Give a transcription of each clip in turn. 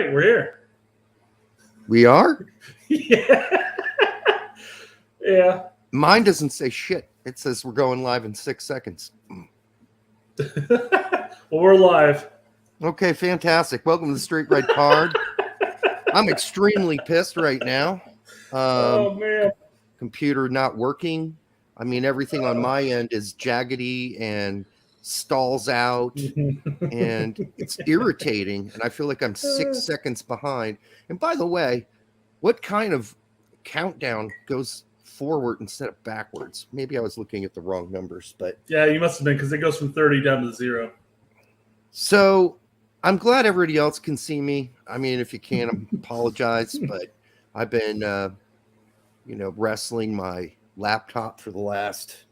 right, we're here. We are? Yeah. Yeah. Mine doesn't say shit. It says we're going live in 6 seconds. Well, we're live. Okay, fantastic. Welcome to the Straight Red Card. I'm extremely pissed right now. Oh, man. Computer not working. I mean, everything on my end is jaggedy and stalls out, and it's irritating, and I feel like I'm 6 seconds behind. And by the way, what kind of countdown goes forward instead of backwards? Maybe I was looking at the wrong numbers, but Yeah, you must have been, because it goes from 30 down to 0. So I'm glad everybody else can see me. I mean, if you can't, apologize, but I've been, wrestling my laptop for the last,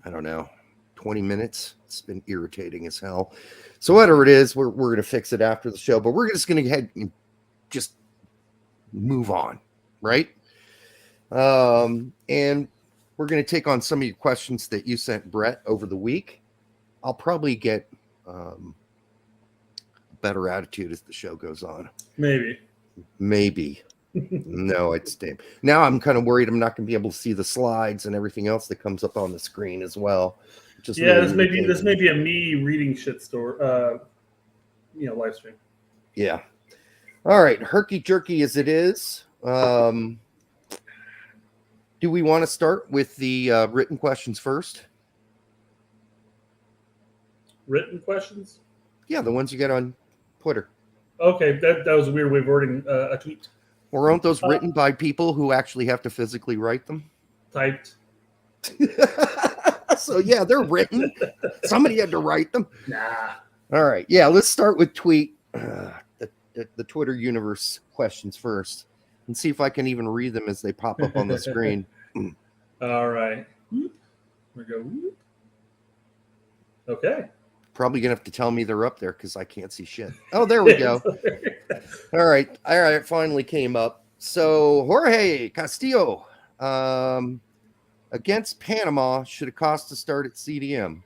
20 minutes. It's been irritating as hell. So whatever it is, we're going to fix it after the show, but we're just going to head and just move on, right? And we're going to take on some of your questions that you sent, Brett, over the week. I'll probably get a better attitude as the show goes on. Maybe. No, it's damn. Now I'm kind of worried I'm not going to be able to see the slides and everything else that comes up on the screen as well. Yeah, really this may be a me reading shit store, live stream. Yeah. All right, herky jerky as it is. Do we want to start with the written questions first? Written questions? Yeah, the ones you get on Twitter. Okay, that was a weird way of wording a tweet. Or aren't those written by people who actually have to physically write them? Typed. So, yeah, they're written. Somebody had to write them. Nah. All right. Yeah, let's start with tweet. The Twitter universe questions first. And see if I can even read them as they pop up on the screen. All right. Here we go. Okay. Probably going to have to tell me they're up there because I can't see shit. Oh, there we go. All right. It finally came up. So, Jorge Castillo. Against Panama, should Acosta start at CDM?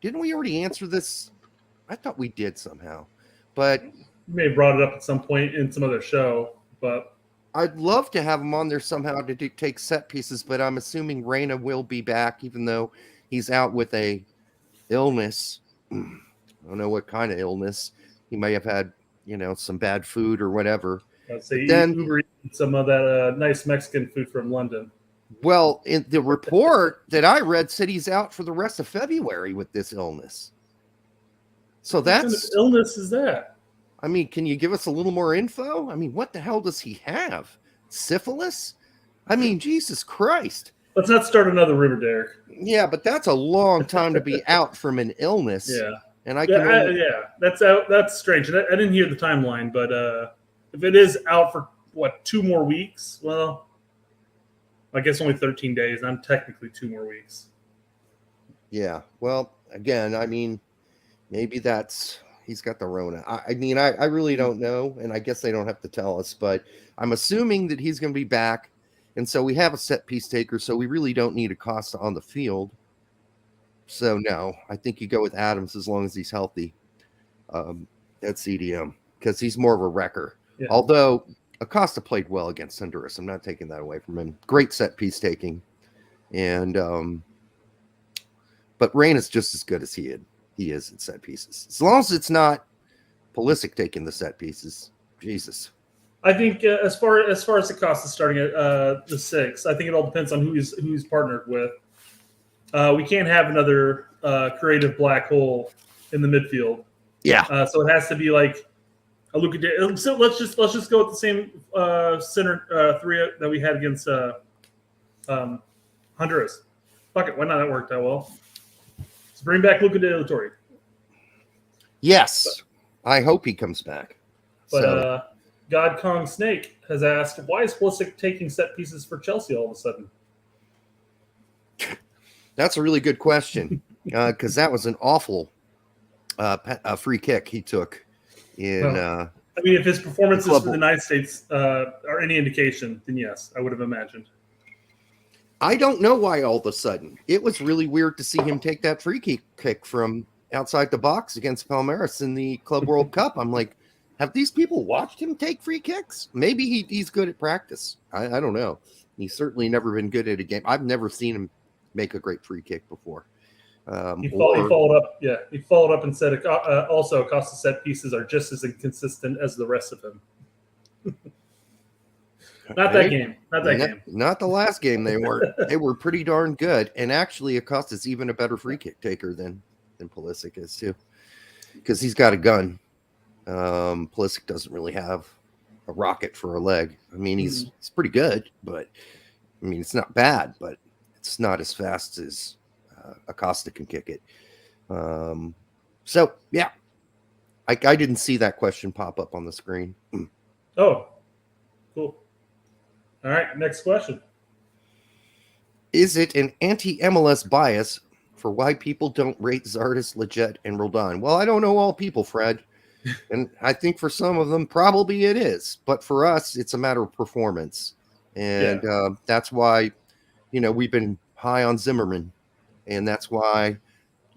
Didn't we already answer this? I thought we did somehow. But you may have brought it up at some point in some other show, but I'd love to have him on there somehow to take set pieces, but I'm assuming Reyna will be back, even though he's out with a illness. I don't know what kind of illness. He may have had, some bad food or whatever. I'd say Uber eat some of that nice Mexican food from London. Well, in the report that I read said he's out for the rest of February with this illness. So that's what kind of illness is that? I mean, can you give us a little more info? I mean, what the hell does he have? Syphilis? I mean, Jesus Christ. Let's not start another rumor, Derek. Yeah, but that's a long time to be out from an illness. Yeah. And that's strange. I didn't hear the timeline, but if it is out for 2 more weeks, well, I guess only 13 days. I'm technically 2 more weeks. Yeah. Well, again, I mean, maybe he's got the Rona. I really don't know, and I guess they don't have to tell us, but I'm assuming that he's going to be back, and so we have a set piece taker, so we really don't need Acosta on the field. So, no, I think you go with Adams as long as he's healthy at CDM, because he's more of a wrecker. Yeah. Although Acosta played well against Honduras. I'm not taking that away from him. Great set piece taking. And but Reyna's just as good as he is at set pieces. As long as it's not Pulisic taking the set pieces. Jesus. I think as far as Acosta starting at the 6, I think it all depends on who he's partnered with. We can't have another creative black hole in the midfield. Yeah. So it has to be like a Luka. So let's just go with the same center 3 that we had against Honduras. Fuck it, why not? That worked out well. Let's bring back Luka de la Torre. Yes, I hope he comes back. But God Kong Snake has asked, why is Pulisic taking set pieces for Chelsea all of a sudden? That's a really good question, because that was an awful free kick he took. I mean, if his performances for the United States are any indication, then yes, I would have imagined. I don't know why all of a sudden. It was really weird to see him take that free kick from outside the box against Palmeiras in the Club World Cup. I'm like, have these people watched him take free kicks? Maybe he's good at practice. I don't know. He's certainly never been good at a game. I've never seen him make a great free kick before. He followed up. Yeah, he followed up and said also Acosta's set pieces are just as inconsistent as the rest of him. Not that game. Not the last game. They were pretty darn good. And actually, Acosta's even a better free kick taker than Pulisic is too, because he's got a gun. Pulisic doesn't really have a rocket for a leg. I mean, he's pretty good, but I mean, it's not bad, but it's not as fast as Acosta can kick it. So yeah, I didn't see that question pop up on the screen. Oh, cool. All right, next question. Is it an anti-MLS bias for why people don't rate Zardes, Leggett, and Roldan? Well, I don't know all people, Fred. And I think for some of them, probably it is. But for us, it's a matter of performance. And that's why, we've been high on Zimmerman. And that's why,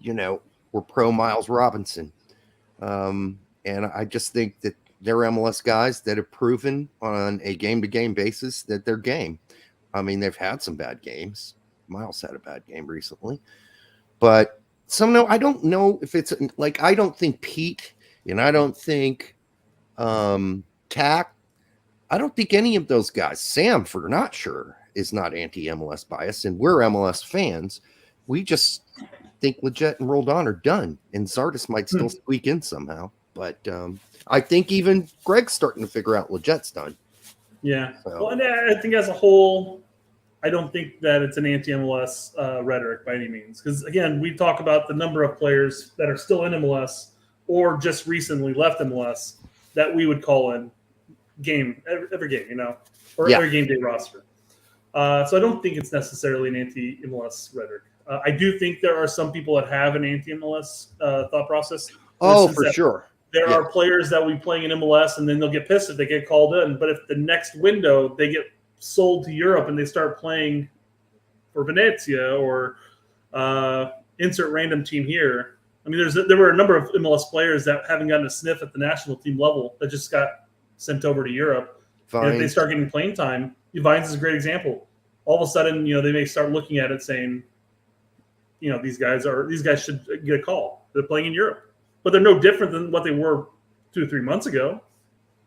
we're pro Miles Robinson. And I just think that they're MLS guys that have proven on a game-to-game basis that they're game. I mean, they've had some bad games. Miles had a bad game recently. But I don't know if it's like, I don't think Pete and I don't think Tack, I don't think any of those guys, Sam for not sure, is not anti-MLS bias. And we're MLS fans. We just think Leggett and Roldan are done. And Zardes might still squeak in somehow. But I think even Gregg's starting to figure out Leggett's done. Yeah. So. Well, and I think as a whole, I don't think that it's an anti-MLS rhetoric by any means. Because, again, we talk about the number of players that are still in MLS or just recently left MLS that we would call in every game, or every game day roster. So I don't think it's necessarily an anti-MLS rhetoric. I do think there are some people that have an anti-MLS thought process. Oh, for sure. There are players that will be playing in MLS, and then they'll get pissed if they get called in. But if the next window they get sold to Europe and they start playing for Venezia or insert random team here, I mean, there were a number of MLS players that haven't gotten a sniff at the national team level that just got sent over to Europe. Fine. And if they start getting playing time, Vines is a great example. All of a sudden, they may start looking at it saying, these guys should get a call. They're playing in Europe, but they're no different than what they were 2 or 3 months ago.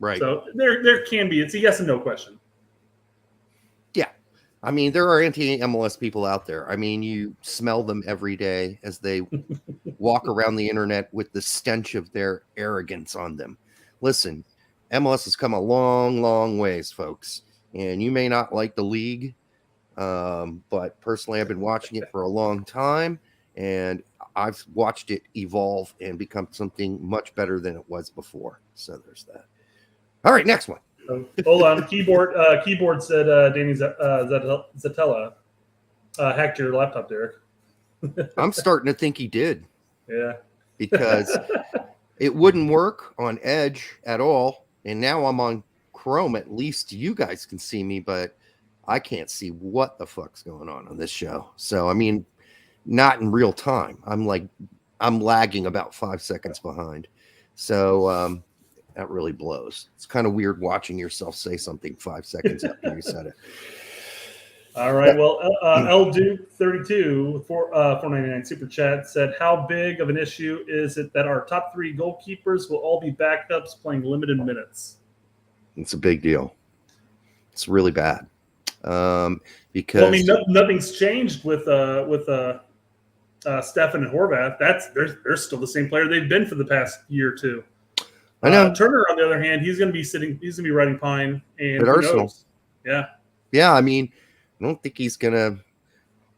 Right. So there can be. It's a yes and no question. Yeah. I mean, there are anti-MLS people out there. I mean, you smell them every day as they walk around the internet with the stench of their arrogance on them. Listen, MLS has come a long, long ways, folks. And you may not like the league, but personally, I've been watching it for a long time, and I've watched it evolve and become something much better than it was before. So there's that. All right, next one. Hold on. Keyboard said Danny Zatella hacked your laptop, Derek. I'm starting to think he did. Yeah. Because it wouldn't work on Edge at all. And now I'm on Chrome. At least you guys can see me, but I can't see what the fuck's going on this show. So, I mean, not in real time. I'm lagging about 5 seconds behind. So, that really blows. It's kind of weird watching yourself say something 5 seconds after you said it. All right. Well, L Duke 32 499 super chat said, "How big of an issue is it that our top 3 goalkeepers will all be backups playing limited minutes?" It's a big deal. It's really bad because nothing's changed with Stefan and Horvath. They're still the same player they've been for the past year or two. I know. Turner, on the other hand, he's going to be riding pine and at Arsenal. Knows? Yeah. Yeah, I mean, I don't think he's gonna.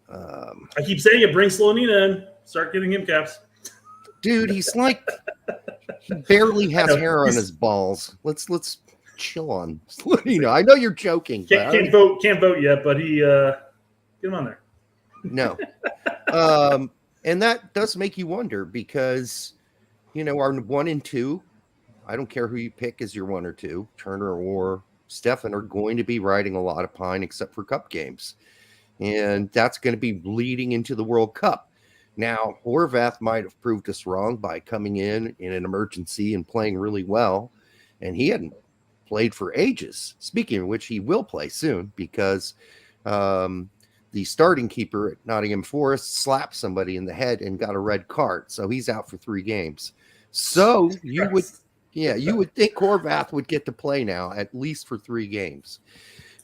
I keep saying it. Bring Slonina in. Start getting him caps. Dude, he's like he barely has hair on his balls. Let's chill on Slonina. I know you're joking. Can't vote yet, but he get him on there. No. And that does make you wonder because our 1 and 2. I don't care who you pick as your 1 or 2, Turner or Stefan, are going to be riding a lot of pine except for cup games. And that's going to be bleeding into the World Cup. Now, Horvath might have proved us wrong by coming in an emergency and playing really well, and he hadn't played for ages. Speaking of which, he will play soon because the starting keeper at Nottingham Forest slapped somebody in the head and got a red card, so he's out for 3 games. So you would think Horvath would get to play now, at least for 3 games.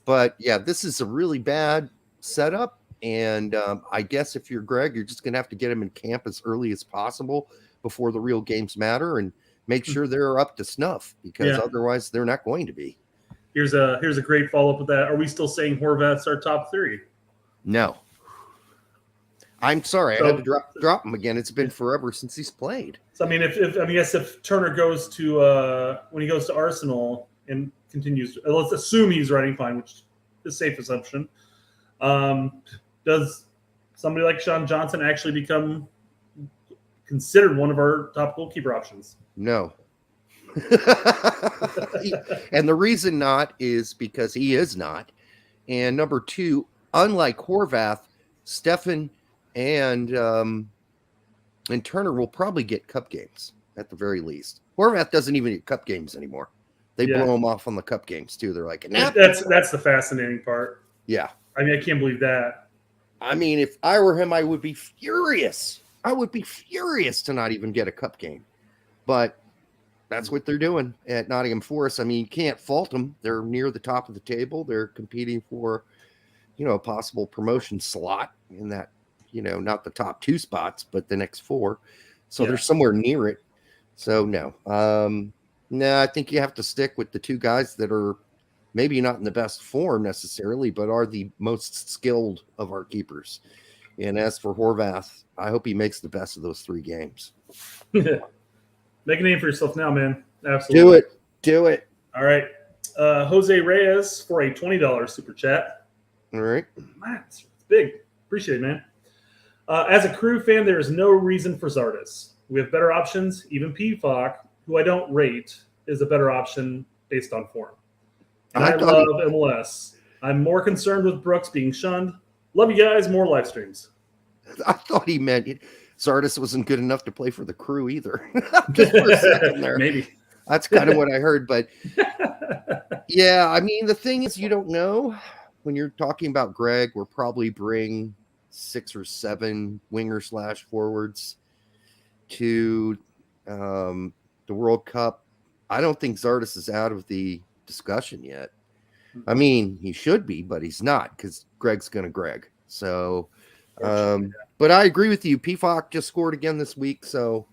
But yeah, this is a really bad setup. And I guess if you're Gregg, you're just going to have to get him in camp as early as possible before the real games matter and make sure they're up to snuff, because otherwise they're not going to be. Here's a great follow-up with that. Are we still saying Horvath's our top 3? No. I'm sorry. I had to drop him again. It's been forever since he's played. So, I mean, if Turner goes to when he goes to Arsenal and continues, let's assume he's riding fine, which is a safe assumption. Does somebody like Sean Johnson actually become considered one of our top goalkeeper options? No. And the reason not is because he is not. And number 2, unlike Horvath, Stefan and Turner will probably get cup games at the very least. Horvath doesn't even get cup games anymore. They blow him off on the cup games too. They're like, nah. That's the fascinating part. Yeah. I mean, I can't believe that. I mean, if I were him, I would be furious. I would be furious to not even get a cup game. But that's what they're doing at Nottingham Forest. I mean, you can't fault them. They're near the top of the table. They're competing for, a possible promotion slot in that, not the top 2 spots, but the next 4. So they're somewhere near it. So no. No, I think you have to stick with the 2 guys that are maybe not in the best form necessarily, but are the most skilled of our keepers. And as for Horvath, I hope he makes the best of those 3 games. Make a name for yourself now, man. Absolutely. Do it. All right. Jose Reyes for a $20 super chat. All right. Man, it's big. Appreciate it, man. As a Crew fan, there is no reason for Zardes. We have better options. Even Pflock, who I don't rate, is a better option based on form. And I love MLS. I'm more concerned with Brooks being shunned. Love you guys. More live streams. I thought he meant Zardes wasn't good enough to play for the Crew either. Just for a second there. Maybe. That's kind of what I heard. But yeah, I mean, the thing is, you don't know. When you're talking about Gregg, we'll probably bring 6 or 7 winger/forwards to the World Cup. I don't think Zardes is out of the discussion yet. I mean, he should be, but he's not, because Gregg's going to Gregg. So, but I agree with you. Pflock just scored again this week. So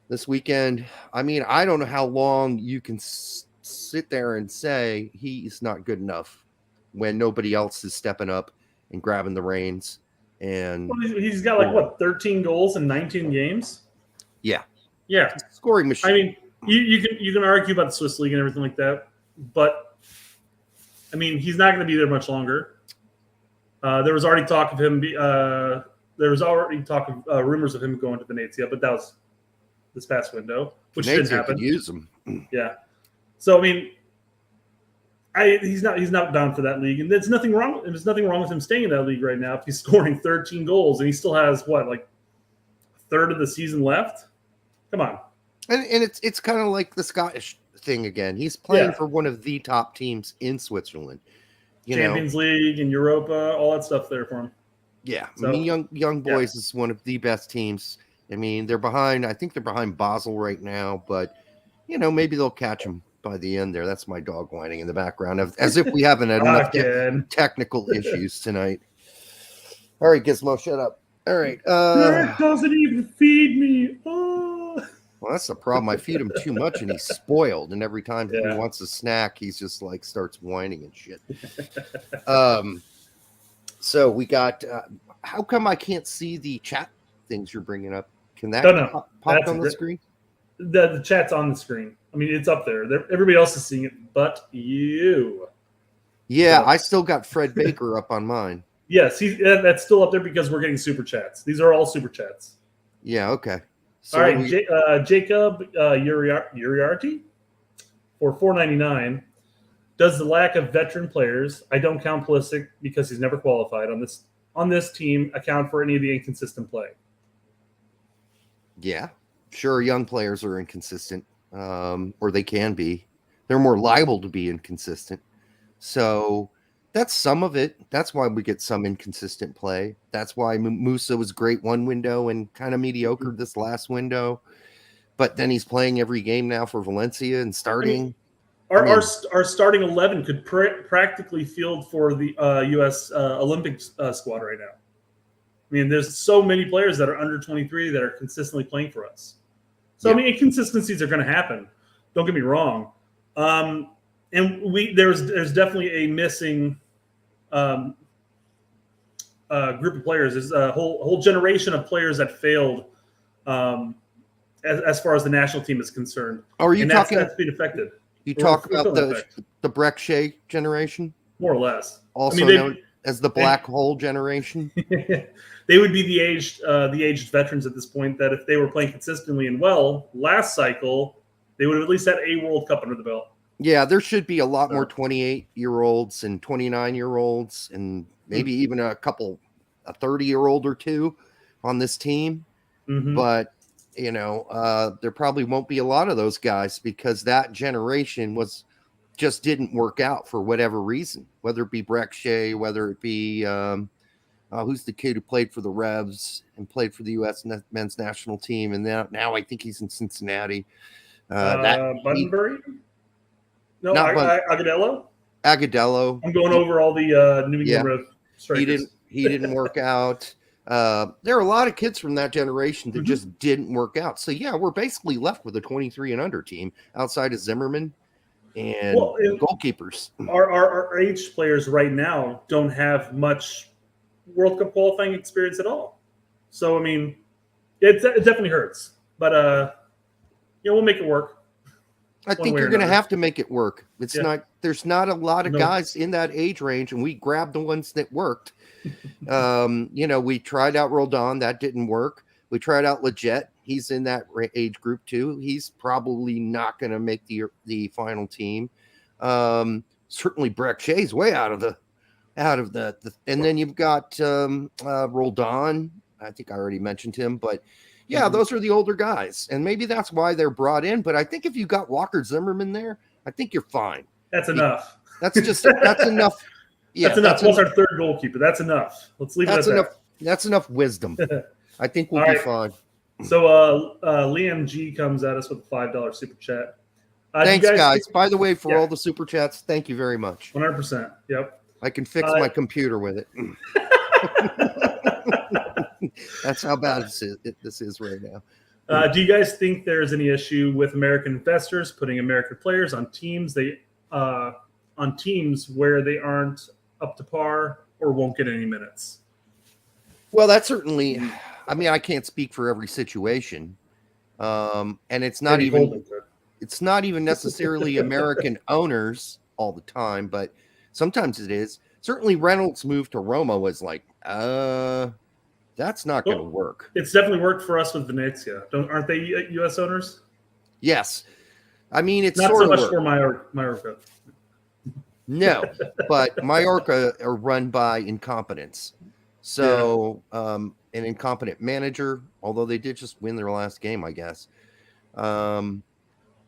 this weekend, I mean, I don't know how long you can sit there and say he's not good enough when nobody else is stepping up and grabbing the reins. And he's got 13 goals in 19 games. Yeah. Scoring machine. I mean, you can argue about the Swiss League and everything like that, but I mean, he's not going to be there much longer. There was already talk of him. Rumors of him going to Venezia, but that was this past window, which didn't happen. Could use him. Yeah. So I mean, he's not down for that league, and there's nothing wrong. There's nothing wrong with him staying in that league right now if he's scoring 13 goals and he still has a third of the season left. Come on. And it's kind of like the Scottish thing again. He's playing for one of the top teams in Switzerland. Champions League and Europa, all that stuff there for him. Yeah. So, I mean, Young Boys is one of the best teams. I mean, they're behind. I think they're behind Basel right now, but maybe they'll catch them by the end there. That's my dog whining in the background, as if we haven't had enough technical issues tonight. All right, Gizmo, shut up. All right. That doesn't even feed me. Well, that's the problem. I feed him too much, and he's spoiled. And every time he wants a snack, he's just starts whining and shit. So we got. How come I can't see the chat things you're bringing up? Can that pop on the screen? The chat's on the screen. I mean, it's up there. Everybody else is seeing it, but you. Yeah, I still got Fred Baker up on mine. Yes, that's still up there because we're getting super chats. These are all super chats. Yeah. Okay. So all right, Jacob Uriarty for $4.99. Does the lack of veteran players, I don't count Pulisic because he's never qualified on this team, account for any of the inconsistent play? Yeah, sure. Young players are inconsistent, or they can be. They're more liable to be inconsistent. So that's some of it. That's why we get some inconsistent play. That's why Musa was great one window and kind of mediocre this last window. But then he's playing every game now for Valencia and starting. Our starting 11 could practically field for the U.S. Olympic squad right now. I mean, there's so many players that are under 23 that are consistently playing for us. So, I mean, inconsistencies are going to happen. Don't get me wrong. And there's definitely a missing group of players. There's a whole generation of players that failed as far as the national team is concerned. Are you talking? That's being affected. You talk about the Breck Shea generation? More or less. Also known as the black hole generation? They would be the aged veterans at this point that if they were playing consistently and well last cycle, they would have at least had a World Cup under the belt. Yeah, there should be a lot more 28-year-olds and 29-year-olds and maybe even a 30-year-old or two on this team. Mm-hmm. But, there probably won't be a lot of those guys because that generation just didn't work out for whatever reason, whether it be Breck Shea, whether it be who's the kid who played for the Revs and played for the U.S. men's national team. And now I think he's in Cincinnati. Bunbury? No, Agudelo? Agudelo. I'm going over all the New England strikers. He didn't work out. There are a lot of kids from that generation that just didn't work out. So, yeah, we're basically left with a 23 and under team outside of Zimmerman and goalkeepers. Our age players right now don't have much World Cup qualifying experience at all. So, I mean, it definitely hurts. But, we'll make it work. I think you're going to have to make it work. It's not. There's not a lot of guys in that age range, and we grabbed the ones that worked. We tried out Roldan. That didn't work. We tried out Leggett. He's in that age group too. He's probably not going to make the final team. Certainly Breck Shea's way out of the and then you've got Roldan. I think I already mentioned him, but yeah, those are the older guys, and maybe that's why they're brought in. But I think if you got Walker Zimmerman there, I think you're fine. That's enough. That's enough. Yeah, that's enough. Plus our third goalkeeper. That's enough. Let's leave it at that. That's enough wisdom. I think we'll be fine. So Liam G comes at us with a $5 super chat. Thanks, guys. By the way, for all the super chats, thank you very much. 100%. Yep. I can fix my computer with it. That's how bad this is right now. Do you guys think there's any issue with American investors putting American players on teams where they aren't up to par or won't get any minutes? Well, that's certainly. I mean, I can't speak for every situation, and it's not even necessarily American owners all the time, but sometimes it is. Certainly, Reynolds' move to Roma was like, that's not going to work. It's definitely worked for us with Venezia. Aren't they U.S. owners? Yes. I mean, it's not sort so of much for Mallorca. No, but Mallorca are run by incompetence. So, an incompetent manager, although they did just win their last game, I guess. And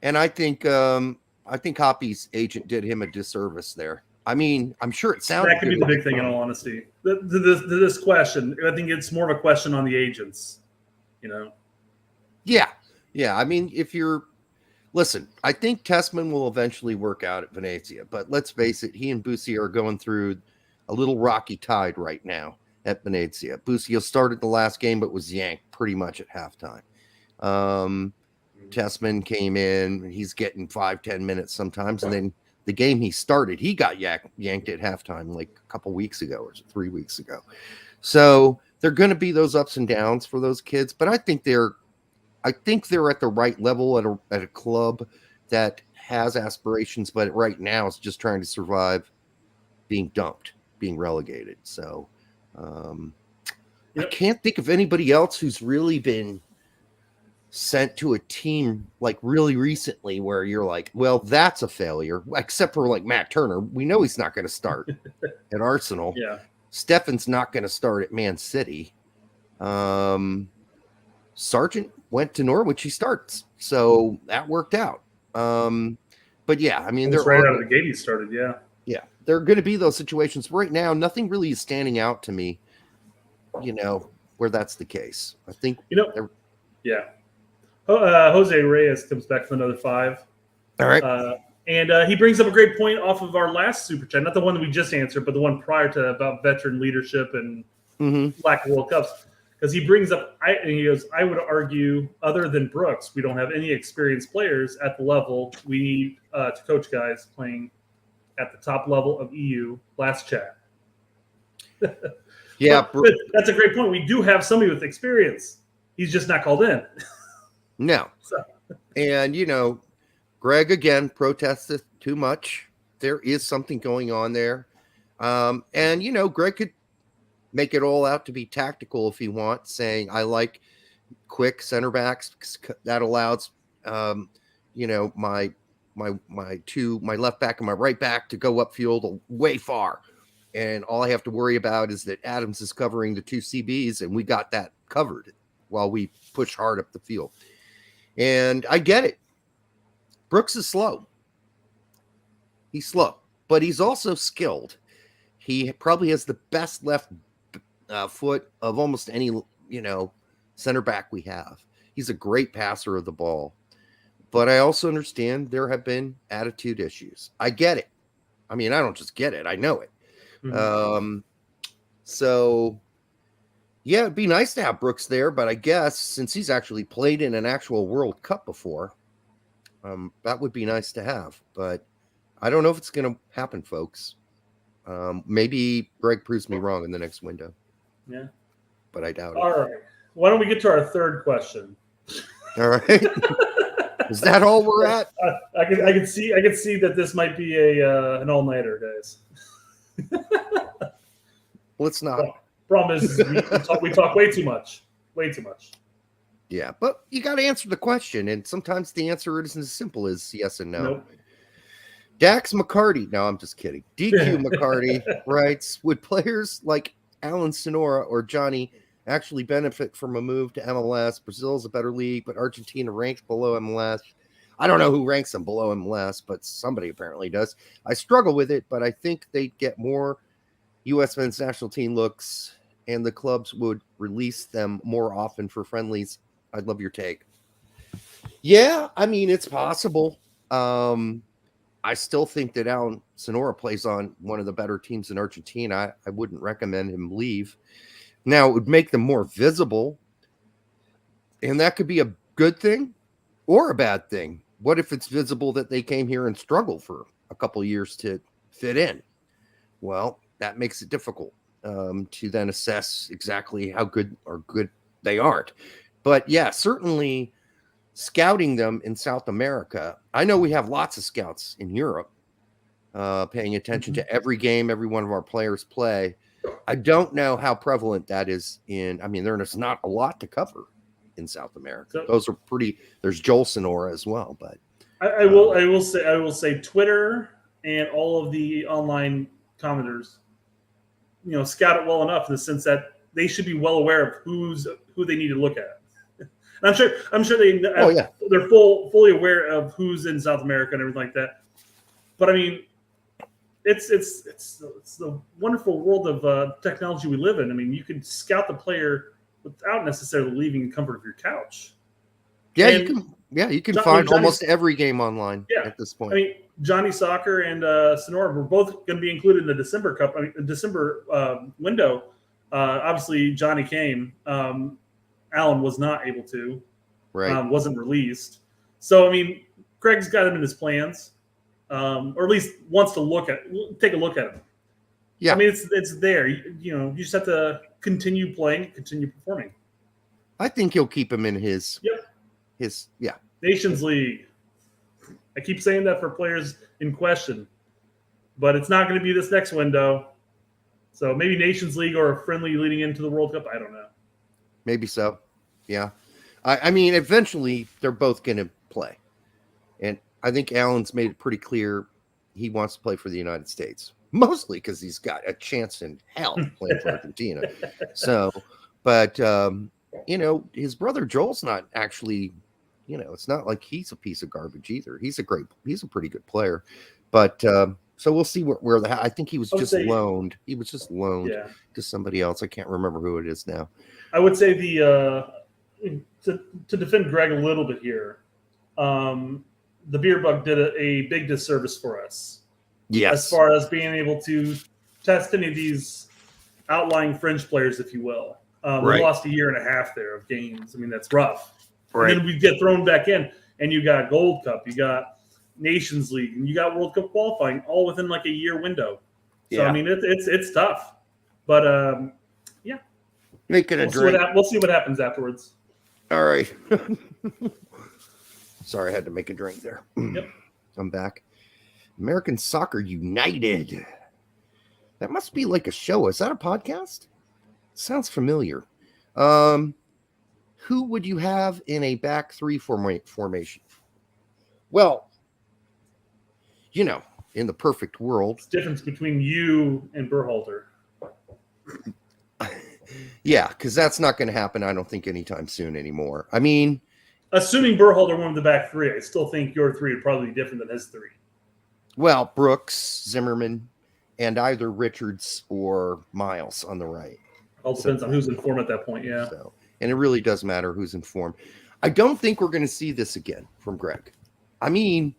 I think Hoppy's agent did him a disservice there. I mean, I'm sure it sounds that could be the big thing, in all honesty. This question, I think it's more of a question on the agents. Yeah. I mean, listen, I think Tessman will eventually work out at Venezia, but let's face it, he and Busia are going through a little rocky tide right now at Venezia. Busia started the last game, but was yanked pretty much at halftime. Tessman came in, he's getting 5-10 minutes sometimes, and then the game he started, he got yanked at halftime like a couple weeks ago or 3 weeks ago. So they're going to be those ups and downs for those kids, but I think they're at the right level at a club that has aspirations, but right now it's just trying to survive being dumped, being relegated. So I can't think of anybody else who's really been sent to a team like really recently where you're like, well, that's a failure, except for like Matt Turner. We know he's not going to start at Arsenal. Yeah. Stefan's not going to start at Man City. Sargent went to Norwich. He starts, so that worked out. But yeah, I mean, Almost right out of the gate he started. Yeah. Yeah, there are going to be those situations. Right now, nothing really is standing out to me, where that's the case. I think, yeah. Jose Reyes comes back for another 5. All right. And he brings up a great point off of our last super chat, not the one that we just answered, but the one prior to about veteran leadership and lack of World Cups. Because he brings up, he goes, I would argue, other than Brooks, we don't have any experienced players at the level we need to coach guys playing at the top level of EU. Last chat. Yeah, but that's a great point. We do have somebody with experience. He's just not called in. No. So. And, Gregg, again, protested too much. There is something going on there. And, Gregg could make it all out to be tactical if he wants, saying, I like quick center backs. That allows, my left back and my right back to go upfield way far. And all I have to worry about is that Adams is covering the 2 CBs, and we got that covered while we push hard up the field. And I get it. Brooks is slow. He's slow, but he's also skilled. He probably has the best left foot of almost any, center back we have. He's a great passer of the ball. But I also understand there have been attitude issues. I get it. I mean, I don't just get it. I know it. So, yeah, it'd be nice to have Brooks there. But I guess since he's actually played in an actual World Cup before, that would be nice to have. But I don't know if it's going to happen, folks. Maybe Gregg proves me wrong in the next window. Yeah. But I doubt it. All right. Why don't we get to our third question? All right. Is that all we're at? I can see that this might be an all-nighter, guys. Well, it's not. Problem is we talk way too much. Way too much. Yeah, but you got to answer the question, and sometimes the answer isn't as simple as yes and no. Nope. Dax McCarty. No, I'm just kidding. DQ McCarty writes, would players like Alan Sonora or Johnny actually benefit from a move to MLS? Brazil's a better league, but Argentina ranks below MLS. I don't know who ranks them below MLS, but somebody apparently does. I struggle with it, but I think they'd get more U.S. men's national team looks, and the clubs would release them more often for friendlies. I'd love your take. Yeah, I mean, it's possible. I still think that Alan Sonora plays on one of the better teams in Argentina. I wouldn't recommend him leave. Now, it would make them more visible, and that could be a good thing or a bad thing. What if it's visible that they came here and struggled for a couple years to fit in? Well, that makes it difficult to then assess exactly how good or good they aren't. But yeah, certainly scouting them in South America. I know we have lots of scouts in Europe paying attention to every game every one of our players play. I don't know how prevalent that is there's not a lot to cover in South America. Those are pretty. There's Joel Sonora as well, but I will say Twitter and all of the online commenters, scout it well enough in the sense that they should be well aware of who they need to look at. And I'm sure they're fully aware of who's in South America and everything like that. But I mean, it's the wonderful world of technology we live in. I mean, you can scout the player without necessarily leaving the comfort of your couch. Yeah, you can find almost every game online at this point. I mean, Johnny Soccer and Sonora were both going to be included in the December Cup. December window. Obviously, Johnny came. Alan was not able to. Right. Wasn't released. So, I mean, Gregg's got him in his plans, or at least wants to take a look at him. Yeah. I mean, it's there. You just have to continue playing, continue performing. I think he'll keep him in his Nations League. I keep saying that for players in question, but it's not going to be this next window. So maybe Nations League or a friendly leading into the World Cup. I don't know. Maybe so. Yeah. I mean, eventually they're both going to play. And I think Alan's made it pretty clear he wants to play for the United States, mostly because he's got a chance in hell playing for Argentina. So, but his brother Joel's not actually, it's not like he's a piece of garbage either. He's a pretty good player. But so we'll see where I think he was just loaned. He was just loaned to somebody else. I can't remember who it is now. I would say to defend Gregg a little bit here, the beer bug did a big disservice for us. Yes. As far as being able to test any of these outlying fringe players, if you will. We lost a year and a half there of games. I mean, that's rough. Right. And then we get thrown back in, and you got Gold Cup, you got Nations League, and you got World Cup qualifying all within like a year window. So, I mean, it's tough. But, Make it a drink. We'll see what happens afterwards. All right. Sorry, I had to make a drink there. Yep. I'm back. American Soccer United. That must be like a show. Is that a podcast? Sounds familiar. Who would you have in a back three formation? Well, in the perfect world. It's the difference between you and Berhalter. Yeah, because that's not going to happen, I don't think, anytime soon anymore. I mean, assuming Berhalter won the back three, I still think your three would probably be different than his three. Well, Brooks, Zimmerman, and either Richards or Miles on the right. All depends on who's in form at that point, yeah. And it really does matter who's in form. I don't think we're going to see this again from Gregg. I mean,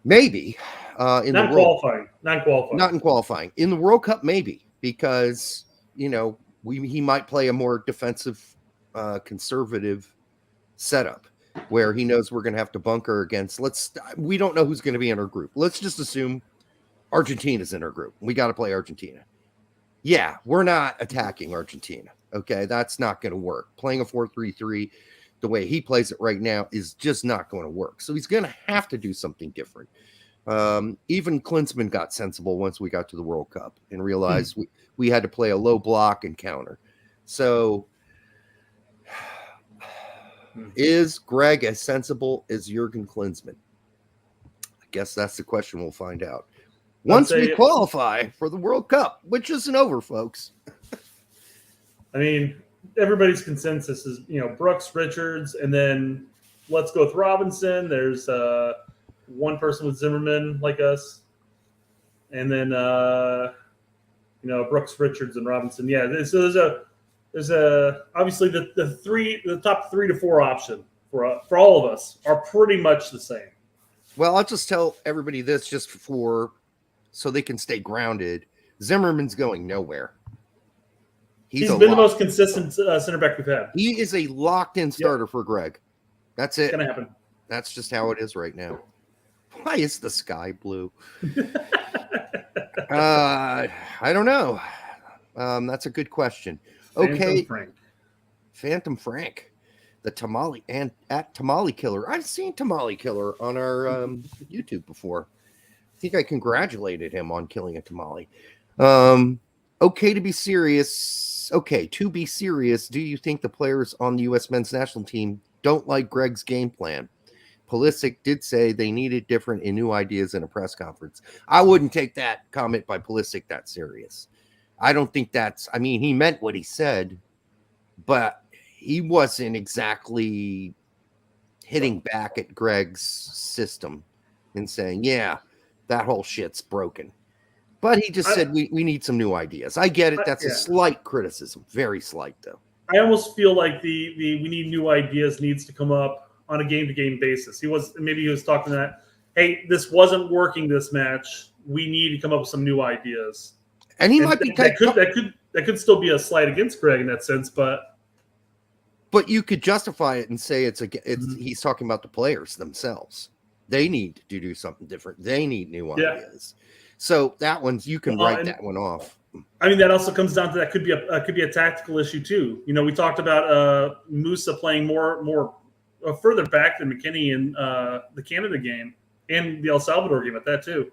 maybe Not in qualifying. Not in qualifying. In the World Cup, maybe, because he might play a more defensive, conservative setup where he knows we're going to have to bunker against. We don't know who's going to be in our group. Let's just assume Argentina's in our group. We got to play Argentina. Yeah, we're not attacking Argentina. Okay, that's not going to work. Playing a 4-3-3 the way he plays it right now is just not going to work. So he's going to have to do something different. Even Klinsmann got sensible once we got to the World Cup and realized we had to play a low block and counter. So is Gregg as sensible as Jurgen Klinsmann? I guess that's the question we'll find out. Once we qualify for the World Cup, which isn't over, folks. I mean, everybody's consensus is, Brooks, Richards, and then let's go with Robinson. There's one person with Zimmerman like us. And then, Brooks, Richards, and Robinson. Yeah, so there's obviously the top 3 to 4 option for all of us are pretty much the same. Well, I'll just tell everybody this just so they can stay grounded. Zimmerman's going nowhere. He's been the most consistent center back we've had. He is a locked-in starter for Gregg. That's it. It's going to happen. That's just how it is right now. Why is the sky blue? I don't know. That's a good question. Okay. Phantom Frank. The Tamale and at Tamale Killer. I've seen Tamale Killer on our YouTube before. I think I congratulated him on killing a tamale. Okay, to be serious. Okay, to be serious, do you think the players on the U.S. men's national team don't like Gregg's game plan? Pulisic did say they needed different and new ideas in a press conference. I wouldn't take that comment by Pulisic that serious. I don't think he meant what he said, but he wasn't exactly hitting back at Gregg's system and saying, yeah, that whole shit's broken. But he just said we need some new ideas. I get it. That's a slight criticism. Very slight, though. I almost feel like the we need new ideas needs to come up on a game-to-game basis. Maybe he was talking that, hey, this wasn't working this match. We need to come up with some new ideas. And he might be that could still be a slight against Gregg in that sense, but you could justify it and say he's talking about the players themselves. They need to do something different. They need new ideas. So that you can write that one off. I mean, that also comes down to that could be a tactical issue too. We talked about Musa playing more further back than McKinney in the Canada game and the El Salvador game at that too.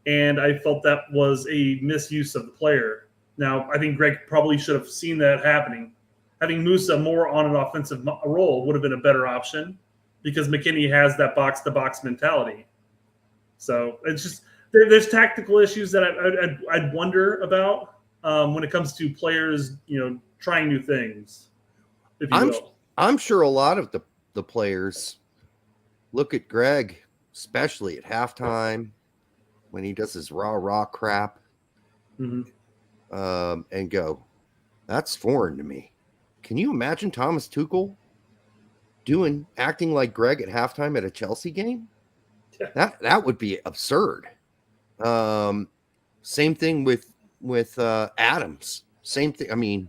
And I felt that was a misuse of the player. Now, I think Gregg probably should have seen that happening. Having Musa more on an offensive role would have been a better option because McKinney has that box-to-box mentality. So it's just there's tactical issues that I'd wonder about when it comes to players, trying new things. if you will. I'm sure a lot of the players look at Gregg, especially at halftime when he does his rah crap, and go, "That's foreign to me." Can you imagine Thomas Tuchel acting like Gregg at halftime at a Chelsea game? Yeah. That would be absurd. Same thing with Adams. Same thing. I mean,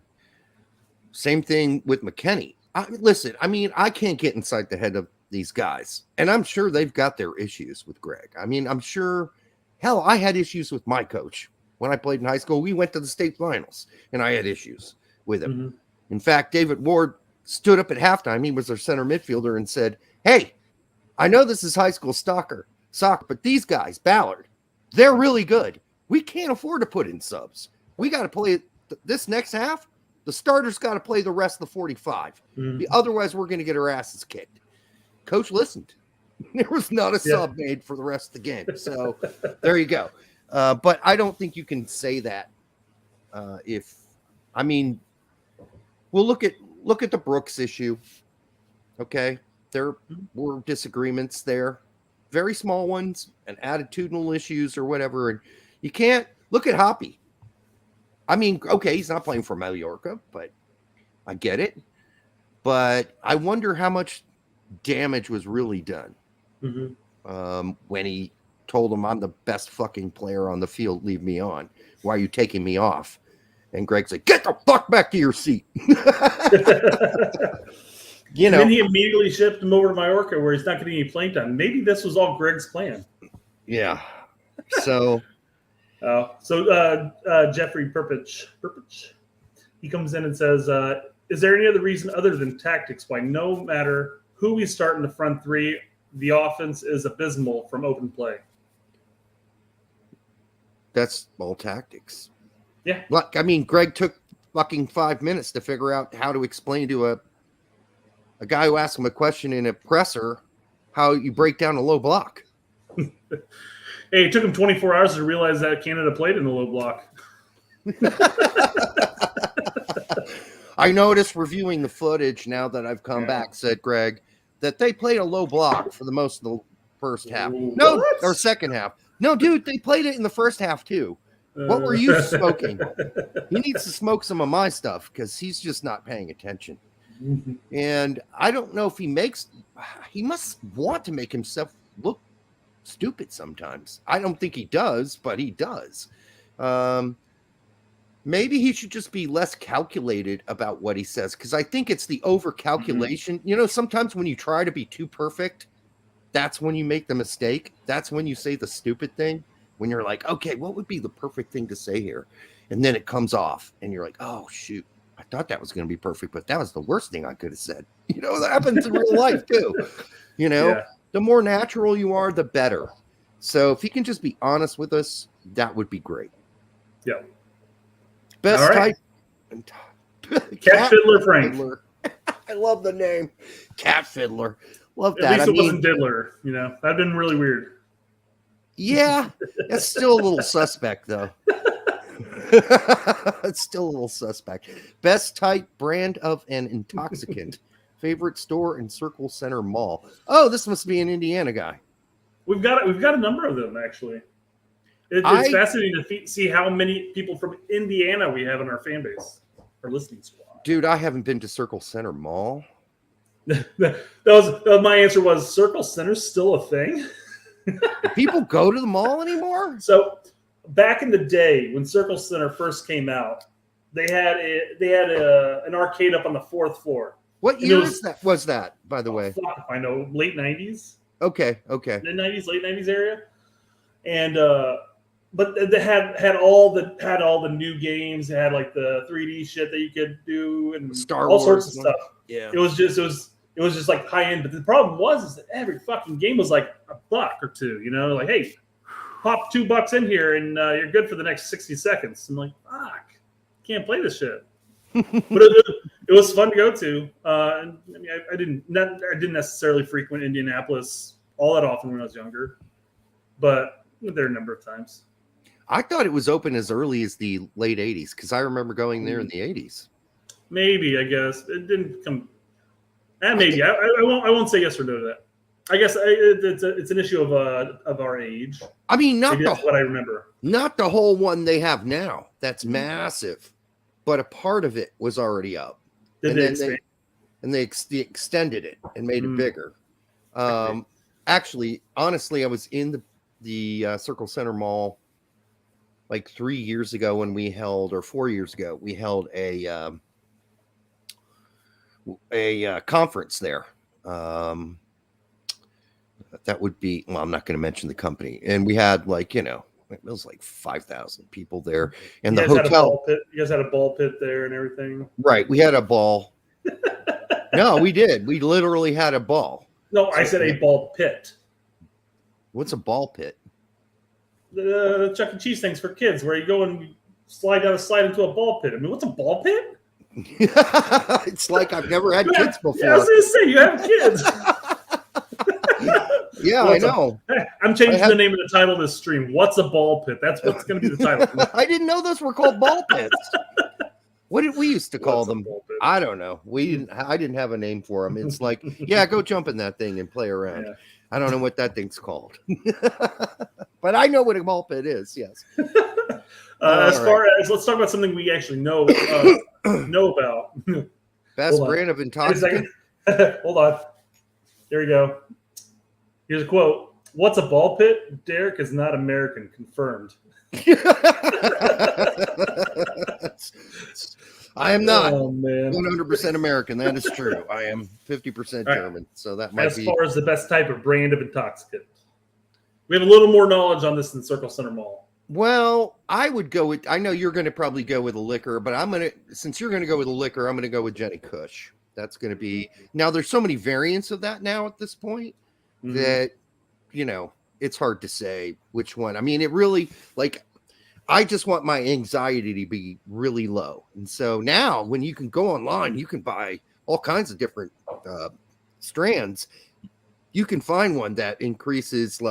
same thing with McKennie. Listen, I mean, I can't get inside the head of these guys, and I'm sure they've got their issues with Gregg. I mean, I'm sure. Hell, I had issues with my coach when I played in high school. We went to the state finals, and I had issues with him. In fact, David Ward stood up at halftime. He was their center midfielder and said, "Hey, I know this is high school soccer, but these guys, Ballard, they're really good. We can't afford to put in subs. We got to play this next half. The starters got to play the rest of the 45. Otherwise, we're going to get our asses kicked." Coach listened. There was not a sub made for the rest of the game. So there you go. But I don't think you can say that. We'll look at the Brooks issue. Okay, there were disagreements there, very small ones, and attitudinal issues or whatever. And you can't look at Hoppy. I mean, okay, he's not playing for Mallorca, but I get it. But I wonder how much damage was really done when he told him, "I'm the best fucking player on the field. Leave me on. Why are you taking me off?" And Greg's like, "Get the fuck back to your seat." And then he immediately shipped him over to Mallorca, where he's not getting any playing time. Maybe this was all Gregg's plan. Yeah. So. Jeffrey Perpich, he comes in and says, "Is there any other reason other than tactics why no matter who we start in the front three, the offense is abysmal from open play?" That's all tactics. Yeah. Look, I mean, Gregg took fucking 5 minutes to figure out how to explain to a guy who asked him a question in a presser how you break down a low block. Hey, it took him 24 hours to realize that Canada played in the low block. I noticed reviewing the footage now that I've come back, said Gregg, that they played a low block for the most of the first half. No, or second half. No, dude, they played it in the first half too. What were you smoking? He needs to smoke some of my stuff because he's just not paying attention. And I don't know if he must want to make himself look stupid sometimes. I don't think he does, but he does. Maybe he should just be less calculated about what he says, because I think it's the over calculation. You know, sometimes when you try to be too perfect, that's when you make the mistake. That's when you say the stupid thing, when you're like, okay, what would be the perfect thing to say here? And then it comes off and you're like, oh shoot, I thought that was going to be perfect, but that was the worst thing I could have said. You know, that happens in real life too. You know, the more natural you are, the better. So if he can just be honest with us, that would be great. Yeah. Best type. Cat Fiddler Frank. Fiddler. I love the name. Cat Fiddler. Love that. At least it wasn't Diddler. You know, that'd been really weird. Yeah. That's still a little suspect, though. It's still a little suspect. Best type brand of an intoxicant. Favorite store in Circle Center Mall. Oh, this must be an Indiana guy. We've got a number of them, actually. It's fascinating to see how many people from Indiana we have in our fan base, our listening squad. Dude, I haven't been to Circle Center Mall. My answer was Circle Center's still a thing. Do people go to the mall anymore? So back in the day when Circle Center first came out, they had an arcade up on the 4th floor. What year was that, by the way? I know, late 90s. Okay. The 90s, late 90s area. And but they had all the new games. They had like the 3D shit that you could do and Star Wars, sorts of stuff. Yeah. It was just like high end. But the problem is that every fucking game was like $1 or $2. You know, like, hey, pop $2 in here and you're good for the next 60 seconds. I'm like, fuck, can't play this shit. But it was fun to go to. I mean, I didn't necessarily frequent Indianapolis all that often when I was younger, but there are a number of times. I thought it was open as early as the late 80s because I remember going there in the 80s. Maybe, I guess it didn't come. Maybe I won't say yes or no to that. I guess it's an issue of our age. I mean, Maybe that's what I remember. Not the whole one they have now. That's massive, but a part of it was already up. Did they expand? They extended it and made it bigger. Actually, honestly, I was in the Circle Center Mall like 3 years ago when we held, or 4 years ago, we held a conference there. That would be, well, I'm not going to mention the company. And we had like, it was like 5,000 people there. And the hotel. You guys had a ball pit there and everything. Right. We had a ball. No, we did. We literally had a ball. No, I said a ball pit. What's a ball pit? The Chuck E. Cheese things for kids where you go and slide down a slide into a ball pit. I mean, what's a ball pit? It's like I've never had kids before. Yeah, I was going to say, you have kids. Yeah, I know. I'm changing the name of the title of this stream. What's a ball pit? That's what's going to be the title. I didn't know those were called ball pits. What did we used to call them? I don't know. I didn't have a name for them. It's like, yeah, go jump in that thing and play around. Yeah. I don't know what that thing's called. But I know what a ball pit is, yes. Let's talk about something we actually know about. Best brand of intoxicant. Hold on. Here we go. Here's a quote. What's a ball pit? Derek is not American. Confirmed. I am not 100% American. That is true. I am 50% German. So that might be. As far as the best type of brand of intoxicant, we have a little more knowledge on this than Circle Center Mall. Well, I would go with. I know you're going to probably go with a liquor, but since you're going to go with a liquor, I'm going to go with Jenny Kush. That's going to be. Now, there's so many variants of that now at this point that it's hard to say which one. I mean, it really I just want my anxiety to be really low. And so now when you can go online, you can buy all kinds of different strands. You can find one that increases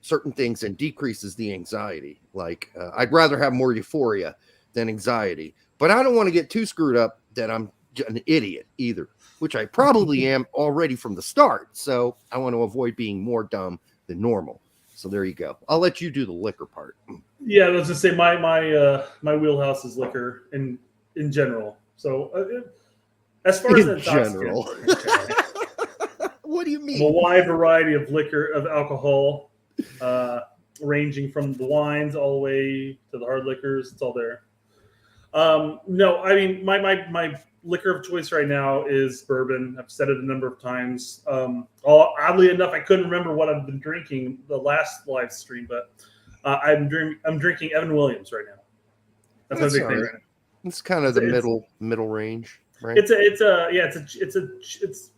certain things and decreases the anxiety. I'd rather have more euphoria than anxiety, but I don't want to get too screwed up that I'm an idiot either, which I probably am already from the start. So I want to avoid being more dumb than normal. So there you go. I'll let you do the liquor part. Yeah, let's just say my wheelhouse is liquor in general. So as far as in general, what do you mean? A wide variety of liquor, of alcohol, ranging from the wines all the way to the hard liquors. It's all there. No, I mean my liquor of choice right now is bourbon. I've said it a number of times. Oddly enough, I couldn't remember what I've been drinking the last live stream, but I'm drinking Evan Williams right now. That's my big thing right now. It's kind of the middle range, right? It's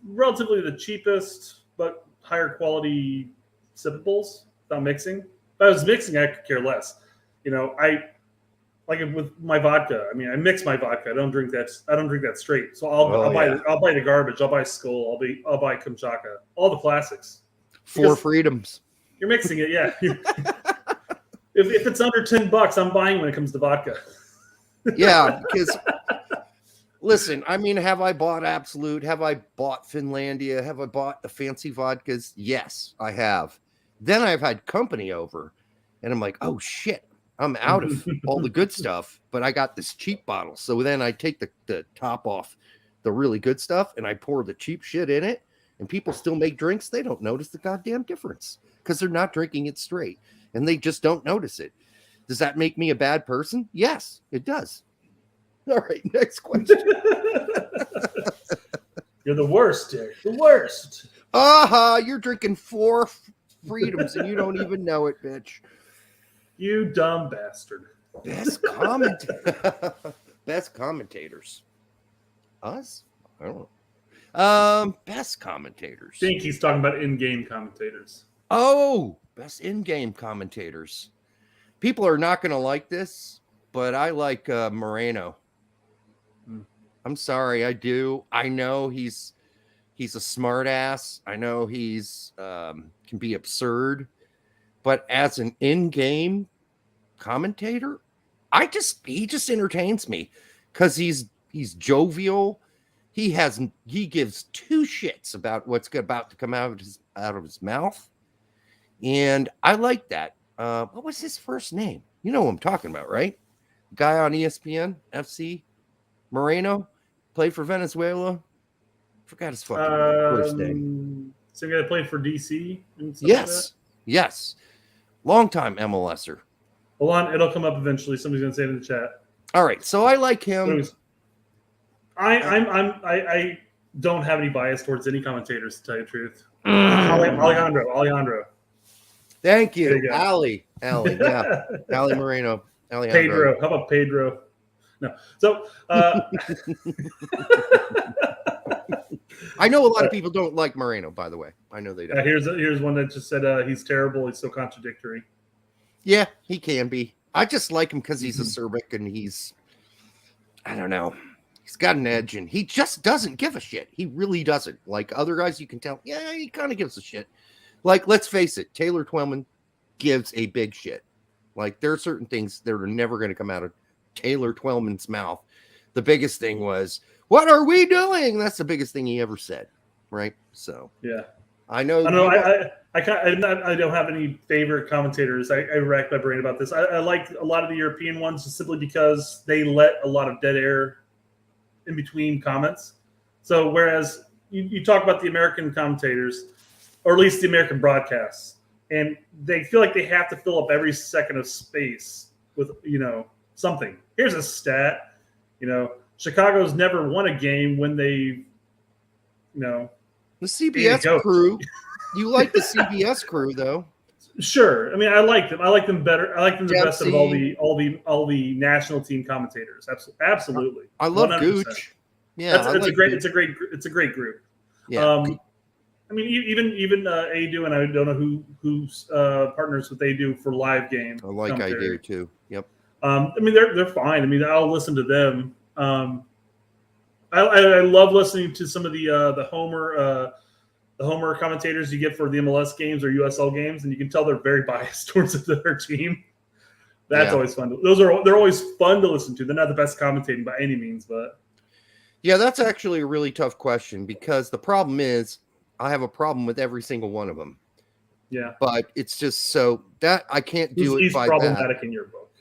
relatively the cheapest but higher quality sippables without mixing. If I was mixing, I could care less. Like with my vodka, I mean, I mix my vodka. I don't drink that straight. So I'll buy the garbage. I'll buy Skull. I'll buy Kamchatka. All the classics. Four freedoms. You're mixing it, yeah. If it's under $10, I'm buying when it comes to vodka. Yeah, because listen, I mean, have I bought Absolute? Have I bought Finlandia? Have I bought the fancy vodkas? Yes, I have. Then I've had company over, and I'm like, oh shit. I'm out of all the good stuff, but I got this cheap bottle. So then I take the top off the really good stuff and I pour the cheap shit in it, and people still make drinks. They don't notice the goddamn difference because they're not drinking it straight and they just don't notice it. Does that make me a bad person? Yes, it does. All right, next question. You're the worst, Derek. The worst. You're drinking 4 freedoms and you don't even know it, bitch. You dumb bastard. Best commentators. Us? I don't know. Best commentators. I think he's talking about in-game commentators. Oh, best in-game commentators. People are not going to like this, but I like Moreno. I'm sorry, I do. I know he's a smart ass. I know he's can be absurd. But as an in-game commentator, he just entertains me because he's He's jovial. He gives two shits about what's about to come out of his mouth. And I like that. What was his first name? You know who I'm talking about, right? Guy on ESPN, FC, Moreno, played for Venezuela. Forgot his fucking first name. Same guy that played for DC. Yes. Long time MLSer. Hold on, it'll come up eventually. Somebody's gonna say it in the chat. All right, so I like him. I don't have any bias towards any commentators, to tell you the truth. Alejandro. Thank you, Ali, yeah, Ali Moreno, Alejandro. Pedro. How about Pedro? No. So I know a lot of people don't like Moreno, by the way. I know they don't. Here's one that just said he's terrible. He's so contradictory. Yeah, he can be. I just like him because he's acerbic and I don't know. He's got an edge and he just doesn't give a shit. He really doesn't. Like other guys, you can tell, yeah, he kind of gives a shit. Like, let's face it, Taylor Twellman gives a big shit. Like, there are certain things that are never going to come out of Taylor Twellman's mouth. The biggest thing was, what are we doing? That's the biggest thing he ever said, right? So, yeah. I know. I don't have any favorite commentators. I racked my brain about this. I like a lot of the European ones just simply because they let a lot of dead air in between comments. So whereas you talk about the American commentators, or at least the American broadcasts, and they feel like they have to fill up every second of space with, something. Here's a stat. Chicago's never won a game when they, the CBS crew. You like the CBS crew, though. Sure. I mean, I like them. I like them better. I like them the best of all the national team commentators. Absolutely. I love 100%. Gooch. Yeah, it's a great group. Yeah. I mean, even Adu, and I don't know who's partners with Adu for live game. I like Adu too. Yep. I mean, they're fine. I mean, I'll listen to them. I love listening to some of the Homer commentators you get for the MLS games or USL games, and you can tell they're very biased towards their team. That's always fun. They're always fun to listen to. They're not the best commentating by any means, but yeah, that's actually a really tough question because the problem is I have a problem with every single one of them. Yeah, but it's just so that I can't do it. He's by problematic that. In your book.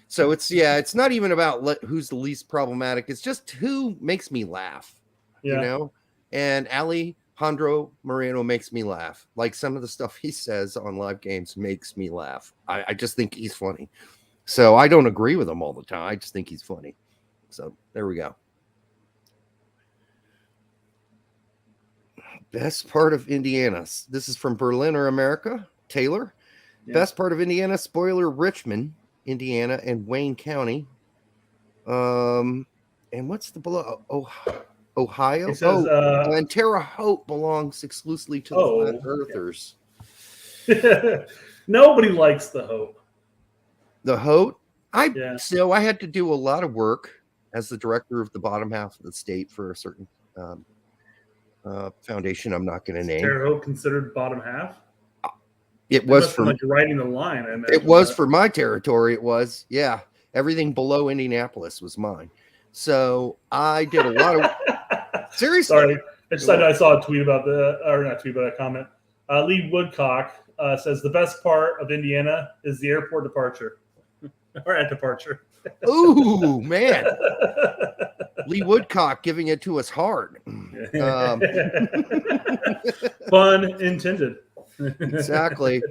So it's not even about who's the least problematic. It's just who makes me laugh. Yeah. And Alejandro Moreno makes me laugh. Like some of the stuff he says on live games makes me laugh. I just think he's funny. So I don't agree with him all the time. I just think he's funny. So there we go. Best part of Indiana. This is from Berliner, America. Taylor. Yeah. Best part of Indiana, spoiler, Richmond, Indiana, and Wayne County. And what's the below? Ohio. Says, and Terre Haute belongs exclusively to the Flat Earthers. Yeah. Nobody likes the Haute. The Haute? So I had to do a lot of work as the director of the bottom half of the state for a certain foundation I'm not going to name. Terre Haute considered bottom half? It was for like writing the line. It was for my territory. It was, yeah. Everything below Indianapolis was mine. So I did a lot of seriously. Sorry, I saw a tweet about not tweet, but a comment. Lee Woodcock says the best part of Indiana is the airport departure or at departure. Ooh, man. Lee Woodcock giving it to us hard. Pun intended. Exactly.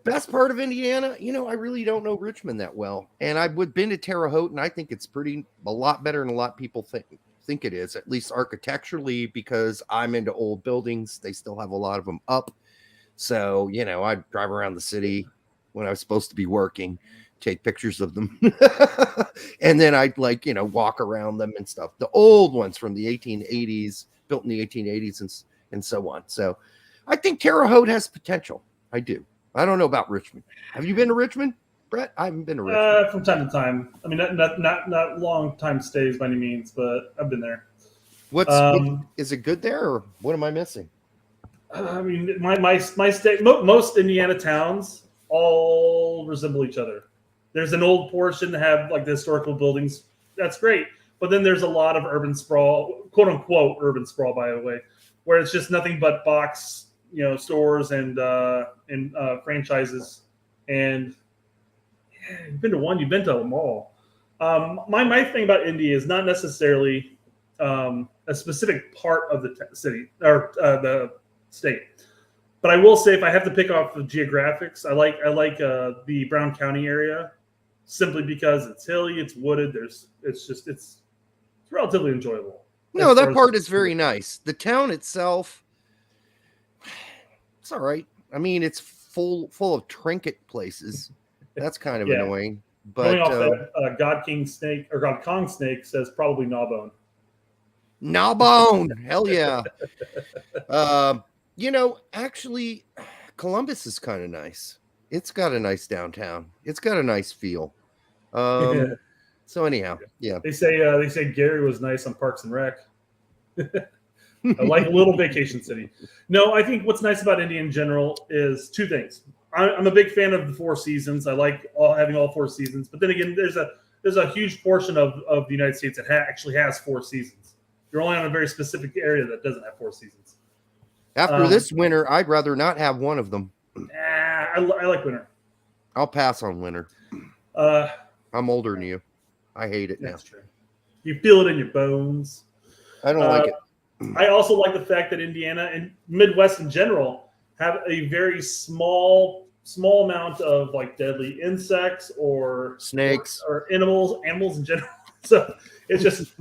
Best part of Indiana, I really don't know Richmond that well. And I've been to Terre Haute, and I think it's a lot better than a lot of people think it is, at least architecturally, because I'm into old buildings. They still have a lot of them up. So, I drive around the city when I was supposed to be working, take pictures of them. And then I'd walk around them and stuff. The old ones from the 1880s, built in the 1880s and so on. So I think Terre Haute has potential. I do. I don't know about Richmond. Have you been to Richmond, Brett? I haven't been to Richmond. From time to time. I mean, not long time stays by any means, but I've been there. Is it good there, or what am I missing? I mean, my state, most Indiana towns all resemble each other. There's an old portion that have like the historical buildings. That's great. But then there's a lot of urban sprawl, quote unquote urban sprawl, by the way, where it's just nothing but box, stores and franchises. And you've been to one, you've been to them all. My thing about Indy is not necessarily a specific part of the city or the state, but I will say if I have to pick off the geographics, I like the Brown County area simply because it's hilly, it's wooded. It's relatively enjoyable. No, that part is very nice. The town itself, it's all right. I mean, it's full of trinket places. That's kind of annoying. But going off that, God King Snake or God Kong Snake says probably Gnawbone. Gnawbone, hell yeah. Actually, Columbus is kind of nice. It's got a nice downtown. It's got a nice feel. So anyhow, yeah. They say Gary was nice on Parks and Rec. I like a little vacation city. No, I think what's nice about Indy in general is two things. I'm a big fan of the Four Seasons. I like having all 4 seasons. But then again, there's a huge portion of the United States that actually has 4 seasons. You're only on a very specific area that doesn't have 4 seasons. After this winter, I'd rather not have one of them. I like winter. I'll pass on winter. I'm older than you. I hate it now. That's true. You feel it in your bones. I don't like it. I also like the fact that Indiana and Midwest in general have a very small amount of like deadly insects or snakes or animals in general. So it's just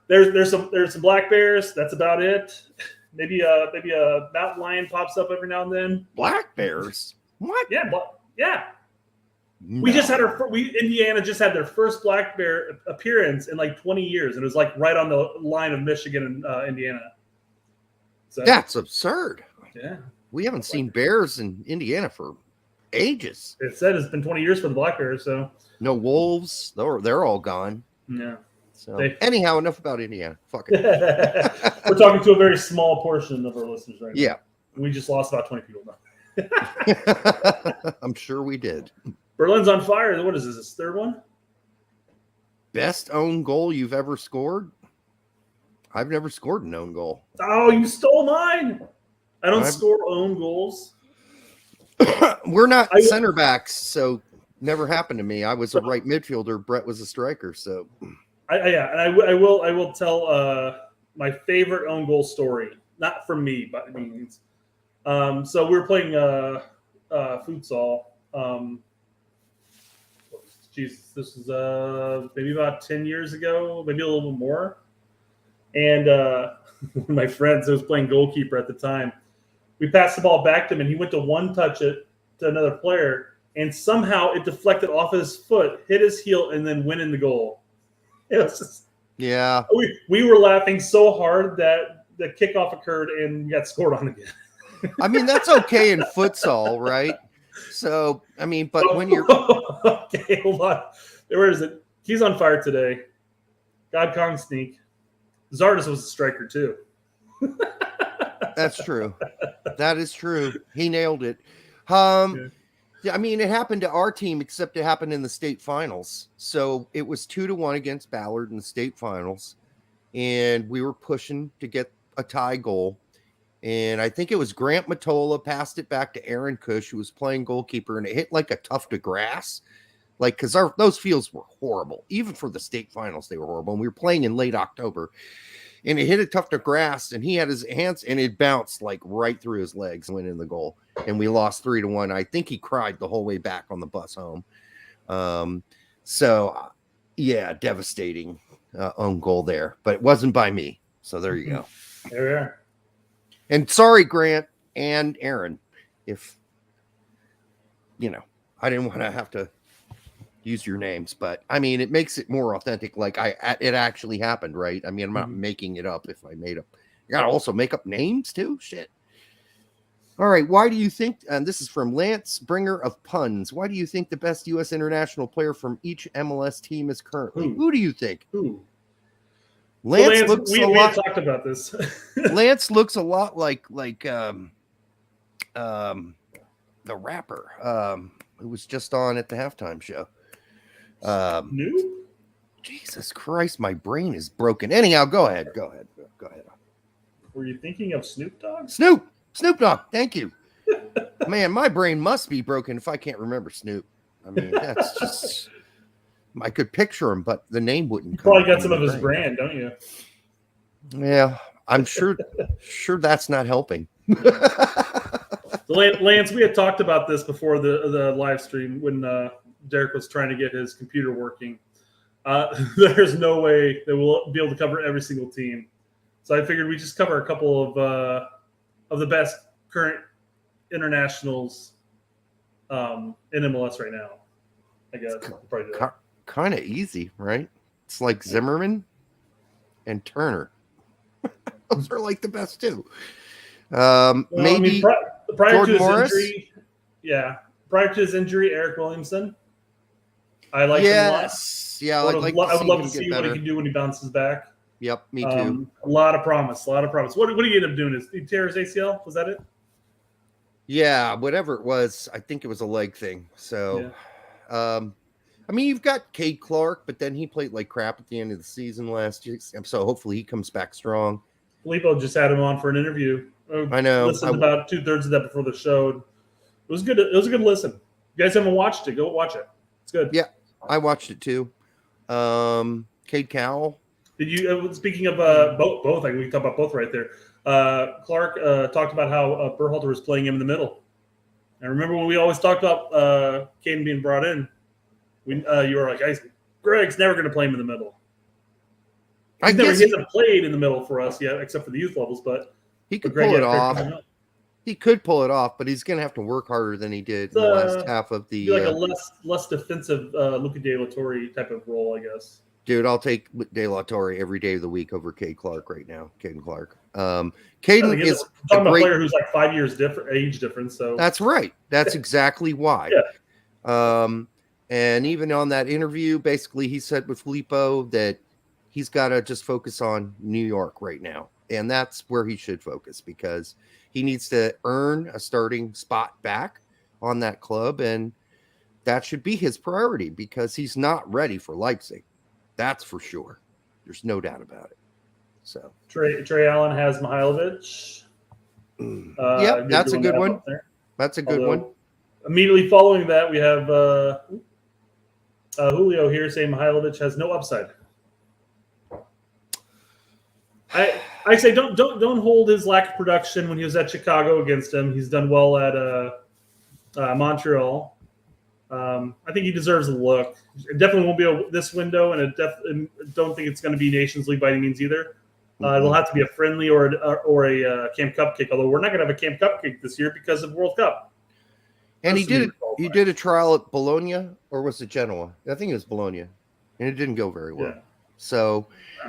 there's some black bears. That's about it. Maybe a mountain lion pops up every now and then. Black bears? What? Yeah, yeah. No. We just had Indiana just had their first black bear appearance in like 20 years, and it was like right on the line of Michigan and Indiana. So that's absurd. Yeah, we haven't seen bears in Indiana for ages. It said it's been 20 years for the black bears. So no wolves; they're all gone. Yeah. So anyhow, enough about Indiana. Fuck it. We're talking to a very small portion of our listeners right now. Yeah, we just lost about 20 people now. I'm sure we did. Berlin's on fire. What is this? Third one? Best own goal you've ever scored? I've never scored an own goal. Oh, you stole mine. I don't score own goals. We're not center backs, so never happened to me. I was a right midfielder. Brett was a striker. So, I will tell my favorite own goal story. Not from me, but I mean, so we were playing futsal. Jesus, this was maybe about 10 years ago, maybe a little bit more. And one of my friends who was playing goalkeeper at the time, we passed the ball back to him, and he went to one touch it to another player, and somehow it deflected off his foot, hit his heel, and then went in the goal. It was just, yeah. We were laughing so hard that the kickoff occurred and we got scored on again. I mean, that's okay in futsal, right? So, I mean, but when you're okay, hold on. Where is it? He's on fire today. God Kong Sneak. Zardes was a striker too. That's true. That is true. He nailed it. Yeah, I mean, it happened to our team, except it happened in the state finals. So it was 2-1 against Ballard in the state finals, and we were pushing to get a tie goal. And I think it was Grant Matola passed it back to Aaron Cush, who was playing goalkeeper, and it hit like a tuft of grass. Like, because those fields were horrible. Even for the state finals, they were horrible. And we were playing in late October. And it hit a tuft of grass, and he had his hands, and it bounced like right through his legs and went in the goal. And we lost 3-1. I think he cried the whole way back on the bus home. So, yeah, devastating own goal there. But it wasn't by me. So there you go. There we are. And sorry, Grant and Aaron, if, I didn't want to have to use your names, but I mean, it makes it more authentic. Like it actually happened, right? I mean, I'm not making it up if I made up. You got to also make up names too. Shit. All right. Why do you think, and this is from Lance Bringer of Puns, why do you think the best U.S. international player from each MLS team is currently? Who do you think? Who? Lance looks we had talked about this. Lance looks a lot like the rapper who was just on at the halftime show. New? Jesus Christ, my brain is broken. Anyhow, go ahead. Were you thinking of Snoop Dogg? Snoop Dogg. Thank you. Man, my brain must be broken if I can't remember Snoop. I mean, that's just. I could picture him, but the name wouldn't. You probably got some of his brand, don't you? Yeah, I'm sure that's not helping. Lance, we had talked about this before the live stream when Derek was trying to get his computer working. There's no way that we'll be able to cover every single team. So I figured we just cover a couple of the best current internationals in MLS right now. I guess probably do that. Kind of easy, right? It's like Zimmerman and Turner. Those are like the best two. Maybe prior Jordan to his Morris? injury, prior to his injury, Eric Williamson. I like him a lot. Yeah, I would love to see what he can do when he bounces back. Yep, me too. A lot of promise. What did he end up doing? Did he tear his ACL? Was that it? Yeah, whatever it was. I think it was a leg thing. So, I mean, you've got Cade Clark, but then he played like crap at the end of the season last year. So hopefully he comes back strong. Filippo just had him on for an interview. I know. Listened about 2/3 of that before the show. It was good. It was a good listen. If you guys haven't watched it, go watch it. It's good. Yeah, I watched it too. Cade Cowell. Did you? Speaking of both, I think we can talk about both right there. Clark talked about how Berhalter was playing him in the middle. And remember when we always talked about Caden being brought in? You were like, guys, Gregg's never going to play him in the middle. He hasn't played in the middle for us yet, except for the youth levels. But he could pull it off. He could pull it off, but he's going to have to work harder than he did in the last half of the. Like a less defensive Luca De La Torre type of role, I guess. Dude, I'll take De La Torre every day of the week over Cade Clark right now. Caden Clark. Caden is talking about a player who's like 5 years age difference. So that's right. That's exactly why. Yeah. And even on that interview, basically he said with Filippo that he's got to just focus on New York right now. And that's where he should focus because he needs to earn a starting spot back on that club. And that should be his priority because he's not ready for Leipzig. That's for sure. There's no doubt about it. So Trey Allen has Mihailovic. That's a good one. That's a good one. Immediately following that, we have Julio here saying Mihailovic has no upside. I say don't hold his lack of production when he was at Chicago against him. He's done well at Montreal. I think he deserves a look. It definitely won't be this window, and I don't think it's going to be Nations League by any means either. It'll have to be a friendly or a Camp Cupcake. Although we're not going to have a Camp Cupcake this year because of World Cup. And he did a trial at Bologna, or was it Genoa? I think it was Bologna, and it didn't go very well. Yeah. So,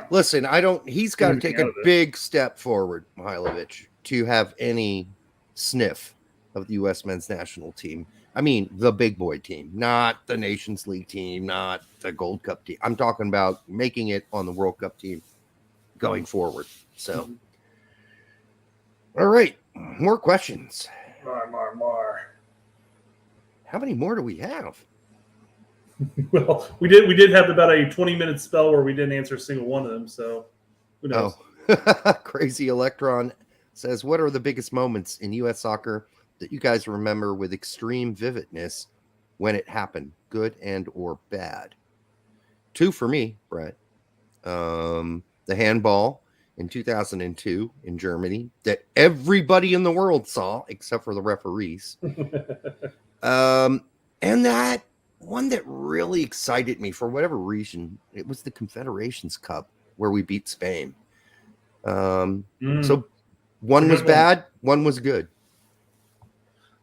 listen, he's got to take a big step forward, Mihailovic, to have any sniff of the U.S. men's national team. I mean, the big boy team, not the Nations League team, not the Gold Cup team. I'm talking about making it on the World Cup team going forward. So, all right, more questions. More. How many more do we have? Well, we did have about a 20-minute spell where we didn't answer a single one of them. So, who knows? Crazy Electron says, "What are the biggest moments in U.S. soccer that you guys remember with extreme vividness when it happened, good and or bad?" 2 for me, Brett. The handball in 2002 in Germany that everybody in the world saw except for the referees. And that one that really excited me for whatever reason, it was the Confederations Cup where we beat Spain. So one was bad, one was good.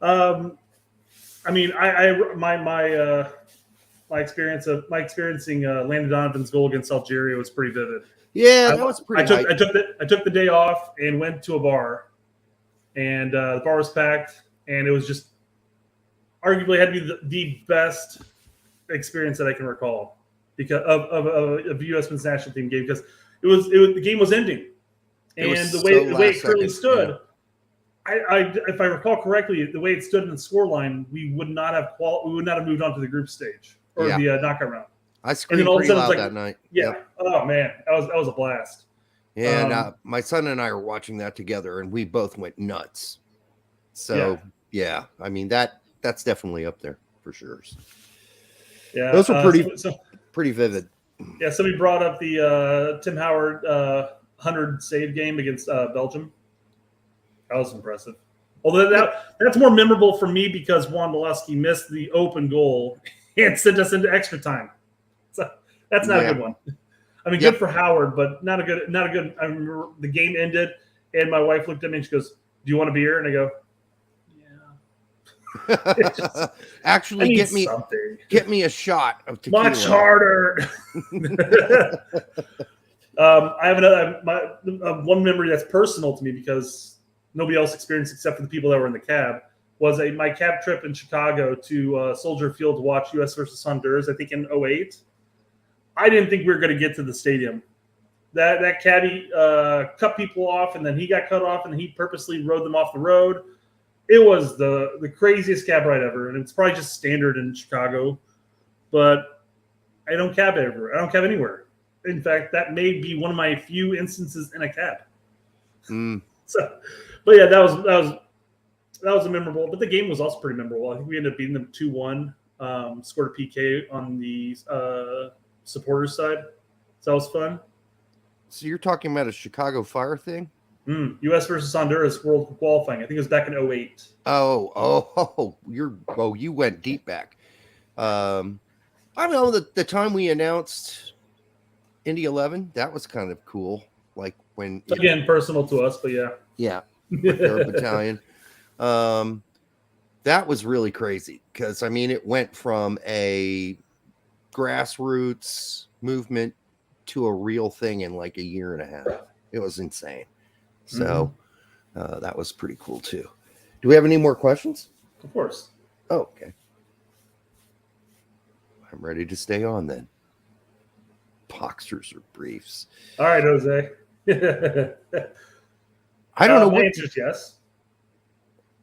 I mean, my experiencing Landon Donovan's goal against Algeria was pretty vivid. Yeah, that was pretty. I took the day off and went to a bar, and the bar was packed, and it was just arguably had to be the best experience that I can recall because of a U.S. men's national team game because the game was ending, and the way it currently stood. Yeah. If I recall correctly, the way it stood in the scoreline, we would not have moved on to the group stage or the knockout round. I And screamed then all of a pretty sudden it's loud like, that night. yeah. Yep. Oh man, that was a blast. And my son and I were watching that together, and we both went nuts. So yeah, I mean that's definitely up there for sure. Yeah, Those were pretty vivid. Yeah, somebody brought up the Tim Howard 100 save game against Belgium. That was impressive. Although that's more memorable for me because Wondolowski missed the open goal and sent us into extra time. So that's not a good one. I mean, good for Howard, but not a good. I remember the game ended, and my wife looked at me and she goes, "Do you want a beer?" And I go, "Yeah." Actually, get me a shot of tequila. Much harder. I have another one memory that's personal to me because nobody else experienced except for the people that were in the cab. Was my cab trip in Chicago to Soldier Field to watch US versus Honduras. I think in 2008. I didn't think we were going to get to the stadium. That caddy cut people off, and then he got cut off, and he purposely rode them off the road. It was the craziest cab ride ever, and it's probably just standard in Chicago. But I don't cab everywhere. I don't cab anywhere. In fact, that may be one of my few instances in a cab. So, but yeah, that was a memorable. But the game was also pretty memorable. I think we ended up beating them 2-1. Scored a PK on the supporters side. So that was fun. So you're talking about a Chicago Fire thing? U.S. versus Honduras World qualifying. I think it was back in 2008. You went deep back. I don't know, the time we announced Indy 11, that was kind of cool. Like when personal to us, but yeah, their battalion. That was really crazy because I mean it went from a grassroots movement to a real thing in like a year and a half. It was insane. So that was pretty cool too. Do we have any more questions? Of course. Oh, okay. I'm ready to stay on then. Boxers or briefs? All right, Jose. I don't know. My answer is yes.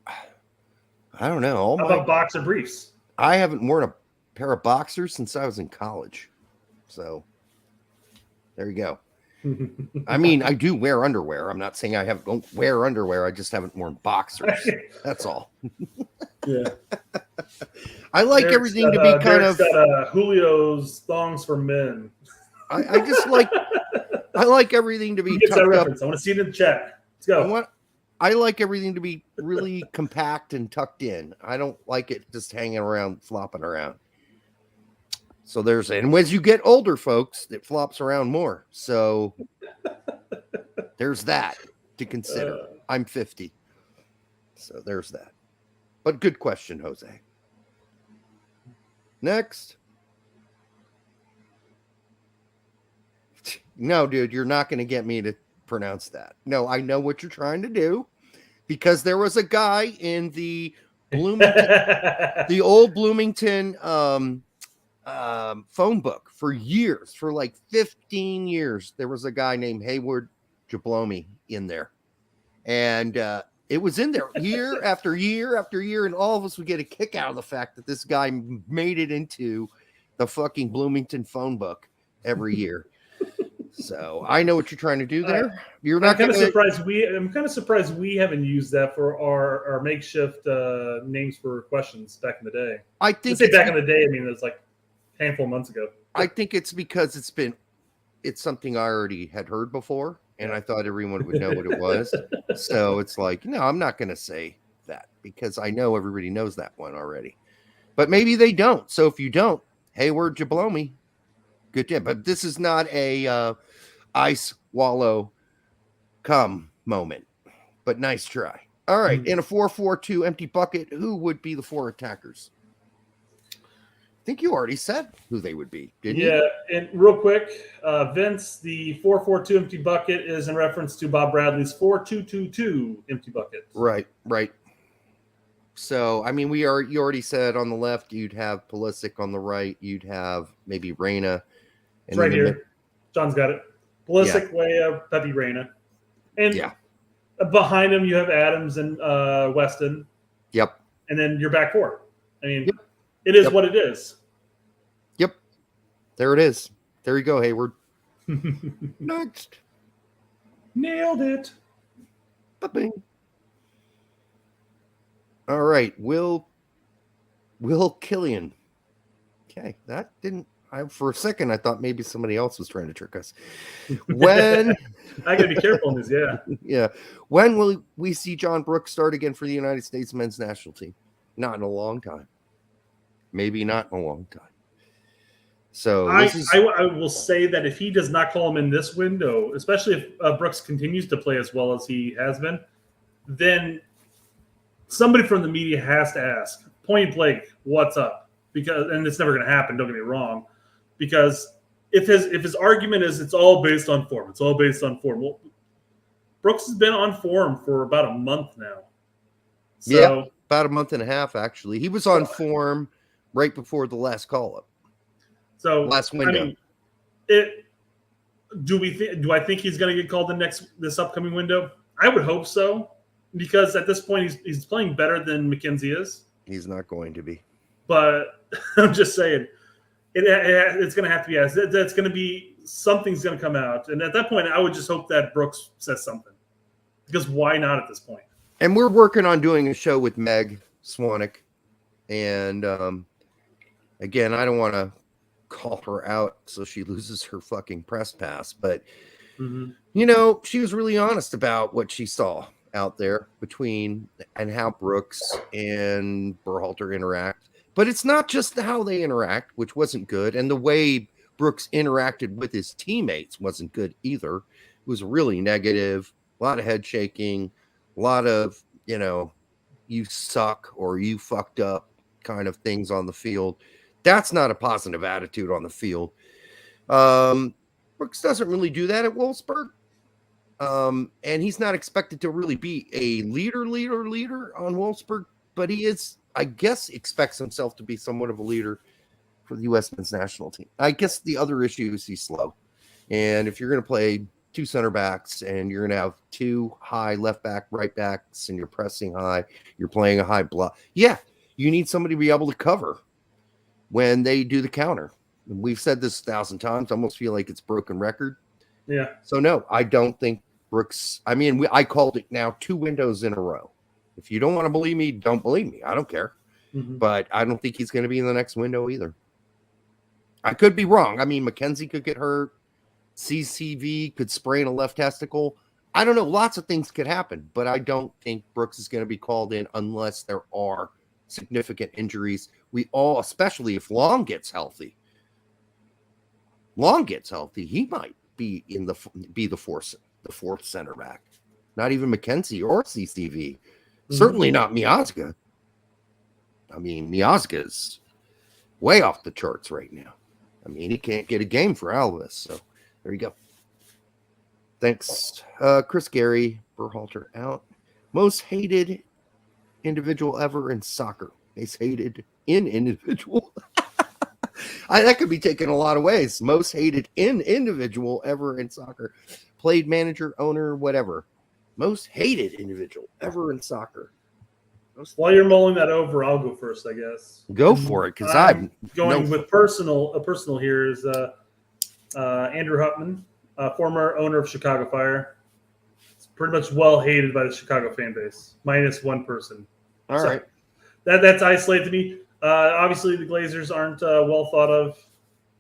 I don't know. How about boxer briefs? I haven't worn a pair of boxers since I was in college. So there you go. I mean, I do wear underwear. I'm not saying I don't wear underwear. I just haven't worn boxers. That's all. Yeah. I like everything to be kind of Julio's thongs for men. I just like I like everything to be tucked up. I want to see it in the chat. Let's go. I like everything to be really compact and tucked in. I don't like it just hanging around, flopping around. So and as you get older, folks, it flops around more. So there's that to consider. I'm 50. So there's that. But good question, Jose. Next. No, dude, you're not going to get me to pronounce that. No, I know what you're trying to do because there was a guy in the the old Bloomington phone book for years, for like 15 years. There was a guy named Hayward Jablomi in there. And it was in there year after year after year. And all of us would get a kick out of the fact that this guy made it into the fucking Bloomington phone book every year. So I know what you're trying to do there. You're not I'm kind of surprised we haven't used that for our makeshift names for questions back in the day. I think back in the day. I mean, it was like a handful of months ago. I think it's because it's something I already had heard before, and I thought everyone would know what it was. So it's like, no, I'm not going to say that because I know everybody knows that one already. But maybe they don't. So if you don't, Hayward Jablomi, good job. But this is not a ice wallow come moment. But nice try. All right. In a 4-4-2 empty bucket, who would be the four attackers? I think you already said who they would be, didn't you? Yeah, and real quick, Vince, the 4-4-2 empty bucket is in reference to Bob Bradley's 4-2-2-2 empty bucket. Right. So, I mean, you already said on the left, you'd have Pulisic. On the right, you'd have maybe Reyna. It's right here. John's got it. Pulisic, Weah, Pepe, Reyna. And behind him, you have Adams and Weston. Yep. And then your back four. I mean, it is what it is. Yep. There it is. There you go, Hayward. Next. Nailed it. Ba-bing. All right, Will Killian. Okay, that didn't. For a second, I thought maybe somebody else was trying to trick us. When I gotta be careful on this, yeah. Yeah. When will we see John Brooks start again for the United States men's national team? Not in a long time. Maybe not in a long time. So I will say that if he does not call him in this window, especially if Brooks continues to play as well as he has been, then somebody from the media has to ask, point blank, what's up? Because, and it's never going to happen. Don't get me wrong, because if his argument is it's all based on form, it's all based on form. Well, Brooks has been on form for about a month now. So, yeah, about a month and a half actually. He was on form right before the last call up. So last window. I mean, do I think he's going to get called this upcoming window? I would hope so, because at this point he's playing better than McKenzie is. He's not going to be. But I'm just saying, it's going to have to be asked. That's going to be something's going to come out, and at that point, I would just hope that Brooks says something, because why not at this point? And we're working on doing a show with Meg Swanick, and again, I don't want to call her out so she loses her fucking press pass, but you know, she was really honest about what she saw out there between and how Brooks and Berhalter interact. But it's not just how they interact, which wasn't good, and the way Brooks interacted with his teammates wasn't good either. It was really negative, a lot of head shaking, a lot of, you know, you suck or you fucked up kind of things on the field. That's not a positive attitude on the field. Brooks doesn't really do that at Wolfsburg. And he's not expected to really be a leader on Wolfsburg, but he is, I guess, expects himself to be somewhat of a leader for the U.S. men's national team. I guess the other issue is he's slow. And if you're going to play two center backs and you're going to have two high left back, right backs, and you're pressing high, you're playing a high block. Yeah, you need somebody to be able to cover when they do the counter. And we've said this 1,000 times. I almost feel like it's broken record. Yeah. So, no, I don't think Brooks, I mean, I called it now 2 windows in a row. If you don't want to believe me, don't believe me. I don't care. But I don't think he's going to be in the next window either. I could be wrong. I mean, McKenzie could get hurt. CCV could sprain a left testicle. I don't know. Lots of things could happen. But I don't think Brooks is going to be called in unless there are significant injuries. We all, especially if Long gets healthy, he might be in the fourth center back. Not even McKenzie or CCV. Certainly not Miazga. I mean, Miazga is way off the charts right now. I mean, he can't get a game for Alves. So there you go. Thanks. Chris Gary, Berhalter out. Most hated individual ever in soccer. Most hated in individual. That could be taken a lot of ways. Most hated in individual ever in soccer. Played manager, owner, whatever. Most hated individual ever in soccer. While you're mulling that over, I'll go first, I guess. Go for it, because I'm going with personal. A personal here is Andrew Hutman, former owner of Chicago Fire. It's pretty much well hated by the Chicago fan base, minus one person. All right. That's isolated to me. Obviously, the Glazers aren't well thought of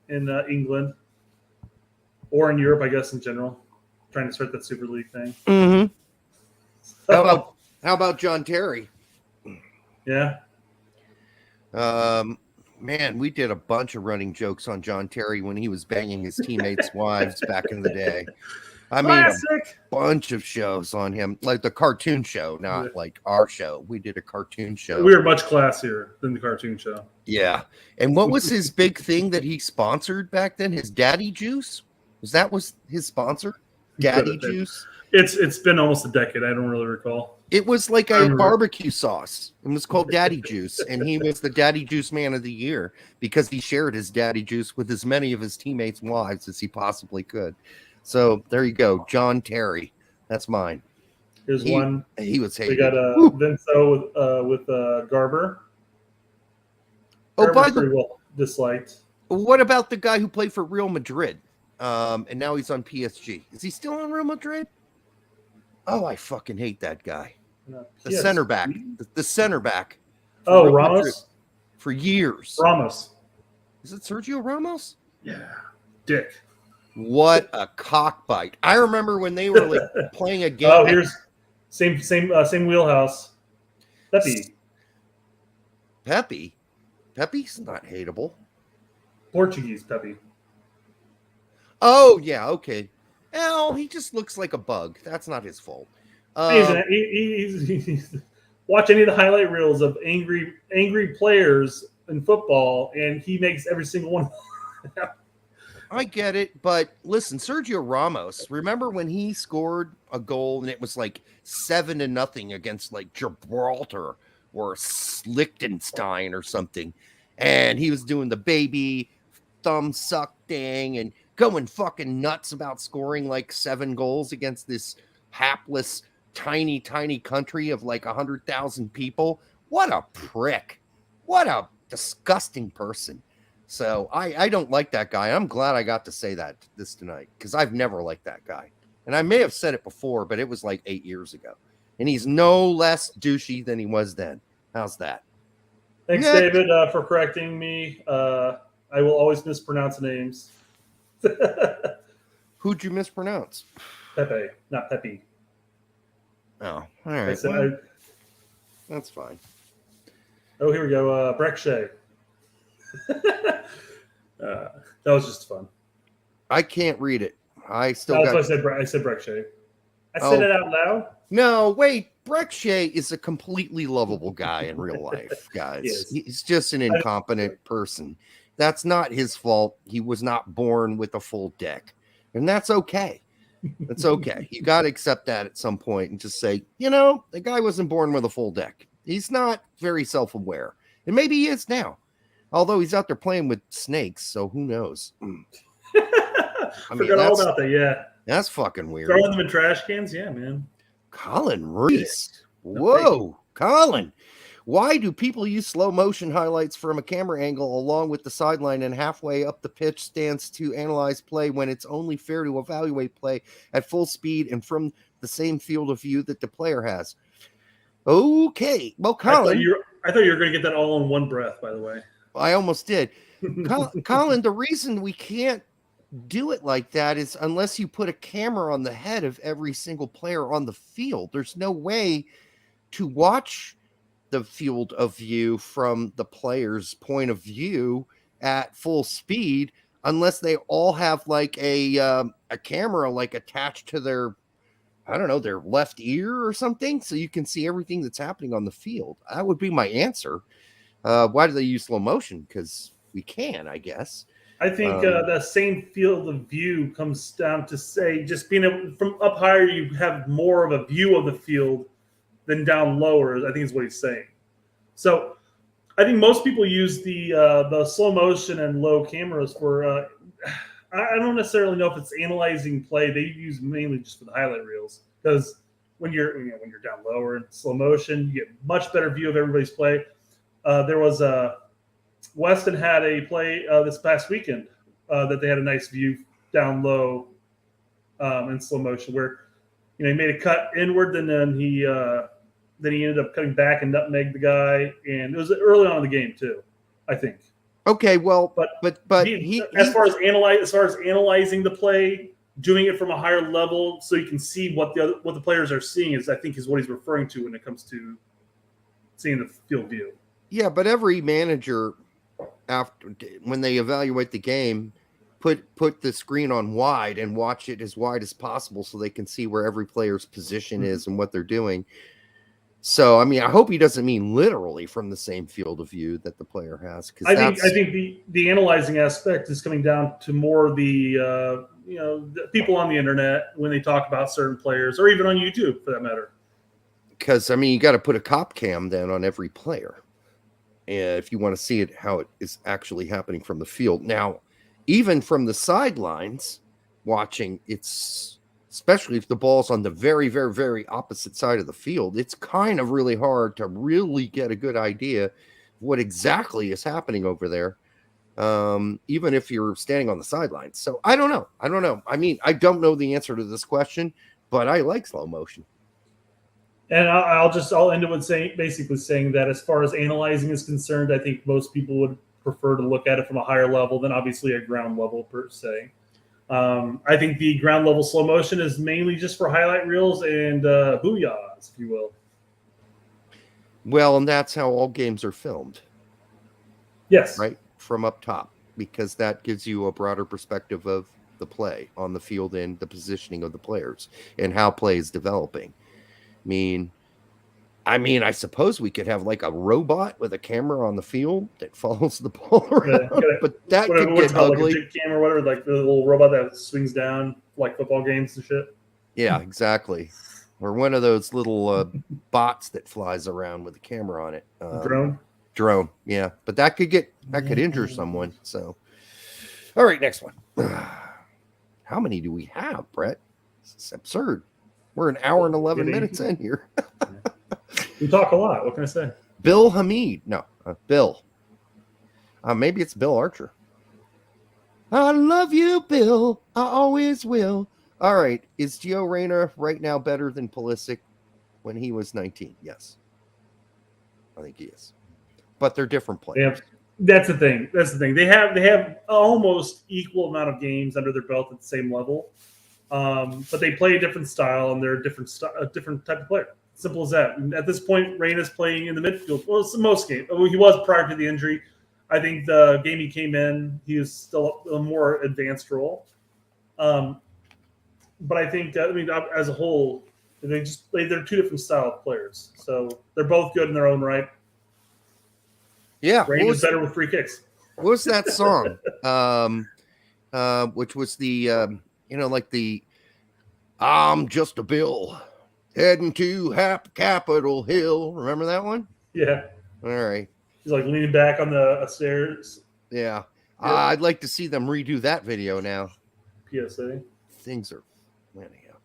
in England or in Europe, I guess, in general. Trying to start that Super League thing. How about John Terry? Yeah. Man, we did a bunch of running jokes on John Terry when he was banging his teammates' wives back in the day. I mean, a bunch of shows on him, like the cartoon show, not like our show. We did a cartoon show. We were much classier than the cartoon show. Yeah. And what was his big thing that he sponsored back then? His Daddy Juice? Was his sponsor? Daddy Juice? It's been almost a decade. I don't really recall. It was like a barbecue sauce. It was called Daddy Juice, and he was the Daddy Juice Man of the Year because he shared his Daddy Juice with as many of his teammates' wives as he possibly could. So there you go, John Terry. That's mine. Here's one. He was hated. We got Vincenzo with Garber. Oh, by pretty well disliked. What about the guy who played for Real Madrid? And now he's on PSG. Is he still on Real Madrid? Oh, I fucking hate that guy. The center back. The center back. Oh, Real Ramos? Madrid for years. Ramos. Is it Sergio Ramos? Yeah. Dick. What a cockbite. I remember when they were like playing a game. Oh, here's same wheelhouse. Pepe? Pepe's not hateable. Portuguese Pepe. Oh, yeah, okay. Oh, he just looks like a bug. That's not his fault. He's watch any of the highlight reels of angry players in football, and he makes every single one. I get it, but listen, Sergio Ramos, remember when he scored a goal and it was like 7-0 against like Gibraltar or Liechtenstein or something, and he was doing the baby thumb suck thing and going fucking nuts about scoring like 7 goals against this hapless, tiny country of like 100,000 people. What a prick. What a disgusting person. So I don't like that guy. I'm glad I got to say that this tonight because I've never liked that guy. And I may have said it before, but it was like 8 years ago. And he's no less douchey than he was then. How's that? Thanks, David, for correcting me. I will always mispronounce names. Who'd you mispronounce? Pepe, not Pepe. Oh, all right. That's fine. Oh, here we go. Breckshay. That was just fun. I can't read it. I still. That's what I said Breckshay. I said it out loud. No, wait. Breckshay is a completely lovable guy in real life, guys. He's just an incompetent person. That's not his fault. He was not born with a full deck, and that's okay. That's okay. You got to accept that at some point and just say, the guy wasn't born with a full deck. He's not very self-aware, and maybe he is now. Although he's out there playing with snakes, so who knows? Forgot all about that, yeah. That's fucking weird. Throwing them in trash cans? Yeah, man. Colin Reese. Whoa, Colin. Why do people use slow motion highlights from a camera angle along with the sideline and halfway up the pitch stance to analyze play when it's only fair to evaluate play at full speed and from the same field of view that the player has? Okay. Well, Colin. I thought you were going to get that all in one breath, by the way. I almost did. Colin, the reason we can't do it like that is unless you put a camera on the head of every single player on the field. There's no way to watch the field of view from the player's point of view at full speed unless they all have like a camera like attached to their, I don't know, their left ear or something, so you can see everything that's happening on the field. That would be my answer. Why do they use slow motion? Because we can, I guess. I think the same field of view comes down to say just being able, from up higher, you have more of a view of the field than down lower. I think is what he's saying. So I think most people use the slow motion and low cameras for. I don't necessarily know if it's analyzing play. They use mainly just for the highlight reels because when you're down lower in slow motion, you get much better view of everybody's play. There was Weston had a play this past weekend that they had a nice view down low in slow motion where he made a cut inward and then he ended up cutting back and nutmegged the guy, and it was early on in the game too, I think. Okay, well, but as far as analyzing the play, doing it from a higher level so you can see what the players are seeing is what he's referring to when it comes to seeing the field view. Yeah, but every manager, when they evaluate the game, put the screen on wide and watch it as wide as possible so they can see where every player's position is and what they're doing. So, I mean, I hope he doesn't mean literally from the same field of view that the player has. I think the analyzing aspect is coming down to more the people on the internet when they talk about certain players, or even on YouTube for that matter. Because I mean, you got to put a cop cam then on every player, if you want to see it how it is actually happening from the field. Now, even from the sidelines, watching it's. Especially if the ball's on the very, very, very opposite side of the field, it's kind of really hard to really get a good idea of what exactly is happening over there. even if you're standing on the sidelines. So I don't know. I mean, I don't know the answer to this question, but I like slow motion. And I'll end it with basically saying that as far as analyzing is concerned, I think most people would prefer to look at it from a higher level than obviously a ground level per se. I think the ground level slow motion is mainly just for highlight reels and booyahs, if you will. Well, and that's how all games are filmed. Yes. Right? From up top, because that gives you a broader perspective of the play on the field and the positioning of the players and how play is developing. I mean, I suppose we could have like a robot with a camera on the field that follows the ball around, but that could get ugly. Like a jig cam or whatever, like the little robot that swings down like football games and shit. Yeah, exactly. Or one of those little bots that flies around with a camera on it. Drone, yeah. But that could injure someone. So, all right, next one. How many do we have, Brett? It's absurd. We're an hour and 11 minutes in here. We talk a lot. What can I say? Bill Hamid. No, Bill. Maybe it's Bill Archer. I love you, Bill. I always will. All right. Is Gio Reyna right now better than Pulisic when he was 19? Yes. I think he is. But they're different players. Yeah, that's the thing. They have almost equal amount of games under their belt at the same level. But they play a different style, and they're a different type of player. Simple as that. And at this point, Reyna's playing in the midfield. Well, it's the most game. He was prior to the injury. I think the game he came in, he was still a more advanced role. But I think, as a whole, they're two different style of players. So they're both good in their own right. Yeah, Reyna's better with free kicks. What was that song? Which was the like the I'm just a Bill heading to Capitol Hill. Remember that one? Yeah. All right. He's like leaning back on the stairs. Yeah. I'd like to see them redo that video now. PSA. Things are anyhow.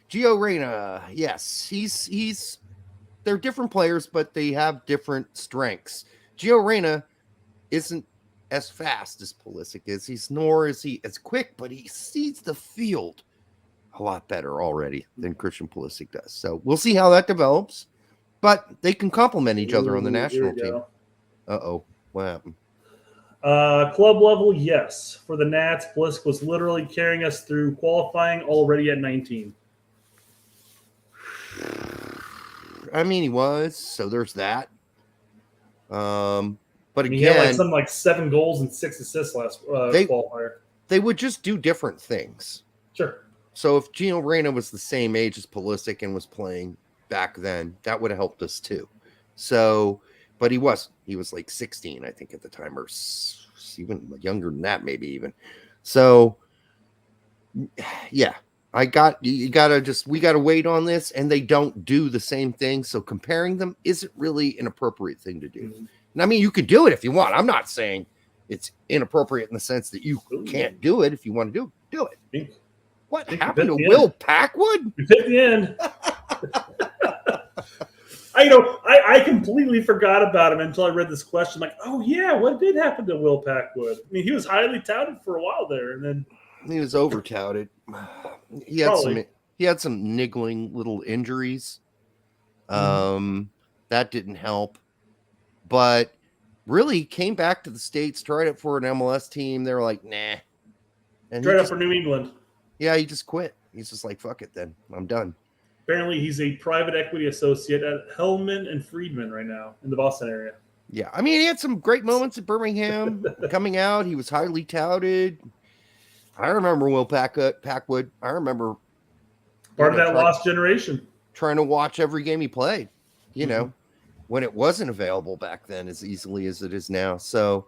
Gio Reyna, yes, they're different players, but they have different strengths. Gio Reyna isn't as fast as Pulisic is. Nor is he as quick, but he sees the field a lot better already than Christian Pulisic does. So we'll see how that develops. But they can complement each other on the national team. Uh-oh. What happened? Club level, yes. For the Nats, Pulisic was literally carrying us through qualifying already at 19. I mean, he was. So there's that. But again, he had 7 goals and 6 assists last qualifier. They would just do different things. Sure. So if Gio Reyna was the same age as Pulisic and was playing back then, that would have helped us too. So, but he was like 16, I think, at the time, or even younger than that, maybe even. So, yeah, we got to wait on this, and they don't do the same thing. So comparing them isn't really an appropriate thing to do. Mm-hmm. And I mean, you could do it if you want. I'm not saying it's inappropriate in the sense that you can't do it. If you want to do it. What happened to Will Packwood? You hit the end. I completely forgot about him until I read this question. Like, oh yeah, what did happen to Will Packwood? I mean, he was highly touted for a while there, and then he was over touted. He had some niggling little injuries. That didn't help, but really came back to the States, tried it for an MLS team. They were like, nah, and tried it for New England. Yeah, he just quit. He's just like, fuck it then. I'm done. Apparently, he's a private equity associate at Hellman and Friedman right now in the Boston area. Yeah, I mean, he had some great moments at Birmingham. Coming out, he was highly touted. I remember Will Packwood. I remember part of that lost generation. Trying to watch every game he played, when it wasn't available back then as easily as it is now. So,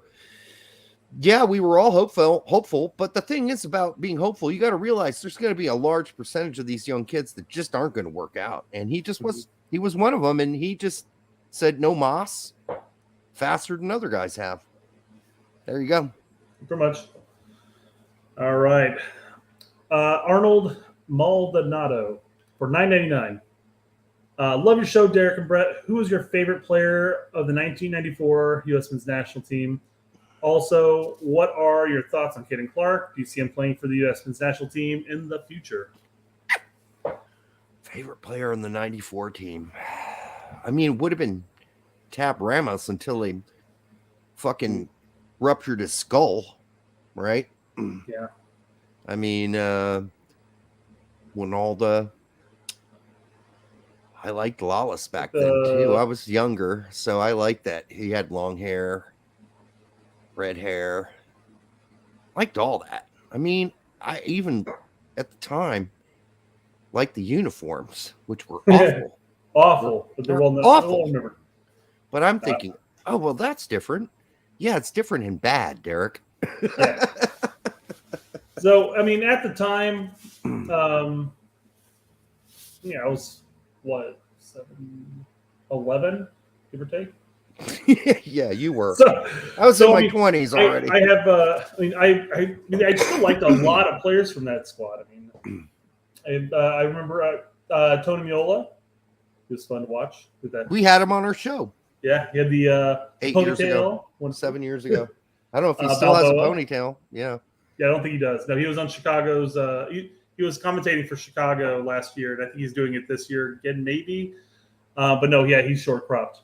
yeah, we were all hopeful. But the thing is about being hopeful, you got to realize there's going to be a large percentage of these young kids that just aren't going to work out. And he just he was one of them. And he just said, no mas, faster than other guys have. There you go. Pretty much. All right. Arnold Maldonado for $9.99. Love your show, Derek and Brett. Who was your favorite player of the 1994 U.S. Men's National Team? Also, what are your thoughts on Caden Clark? Do you see him playing for the U.S. men's national team in the future? Favorite player on the 94 team. I mean, it would have been Tab Ramos until they fucking ruptured his skull, right? Yeah. I mean, when all the I liked Lawless back then too. I was younger, so I liked that. He had long hair, red hair. Liked all that. I mean, I even at the time liked the uniforms, which were awful. Awful. But they're well awful. remembered. But I'm thinking, oh, well, that's different. Yeah, it's different and bad, Derek. Yeah. So, I mean, at the time, I was, 11, give or take? Yeah, you were. So, I was in my 20s already. I have, I still liked a lot of players from that squad. I mean, I remember Tony Miola. It was fun to watch. We had him on our show. Yeah, he had the 8 years ago, 7 years ago. I don't know if he still has a ponytail. Yeah. Yeah, I don't think he does. No, he was on Chicago's. He was commentating for Chicago last year, and I think he's doing it this year again, maybe. But no, yeah, he's short cropped.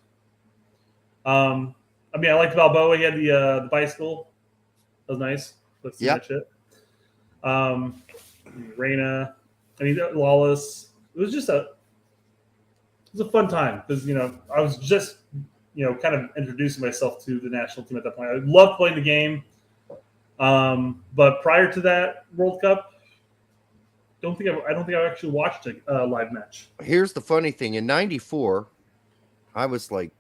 I mean, I liked Balboa. He had the bicycle. That was nice. Let's see that shit. Reyna. I mean, Lawless. It was just a fun time because I was just kind of introducing myself to the national team at that point. I loved playing the game. But prior to that World Cup, I don't think I actually watched a live match. Here's the funny thing: in '94, I was like,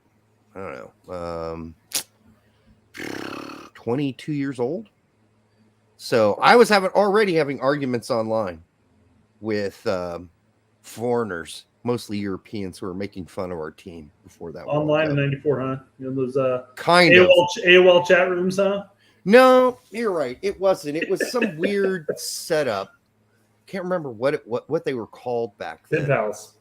I don't know, 22 years old. So I was already having arguments online with foreigners, mostly Europeans, who were making fun of our team before that. Online in '94, huh? Those kind AOL chat rooms, huh? No, you're right. It wasn't. It was some weird setup. Can't remember what they were called back then. Pen pals.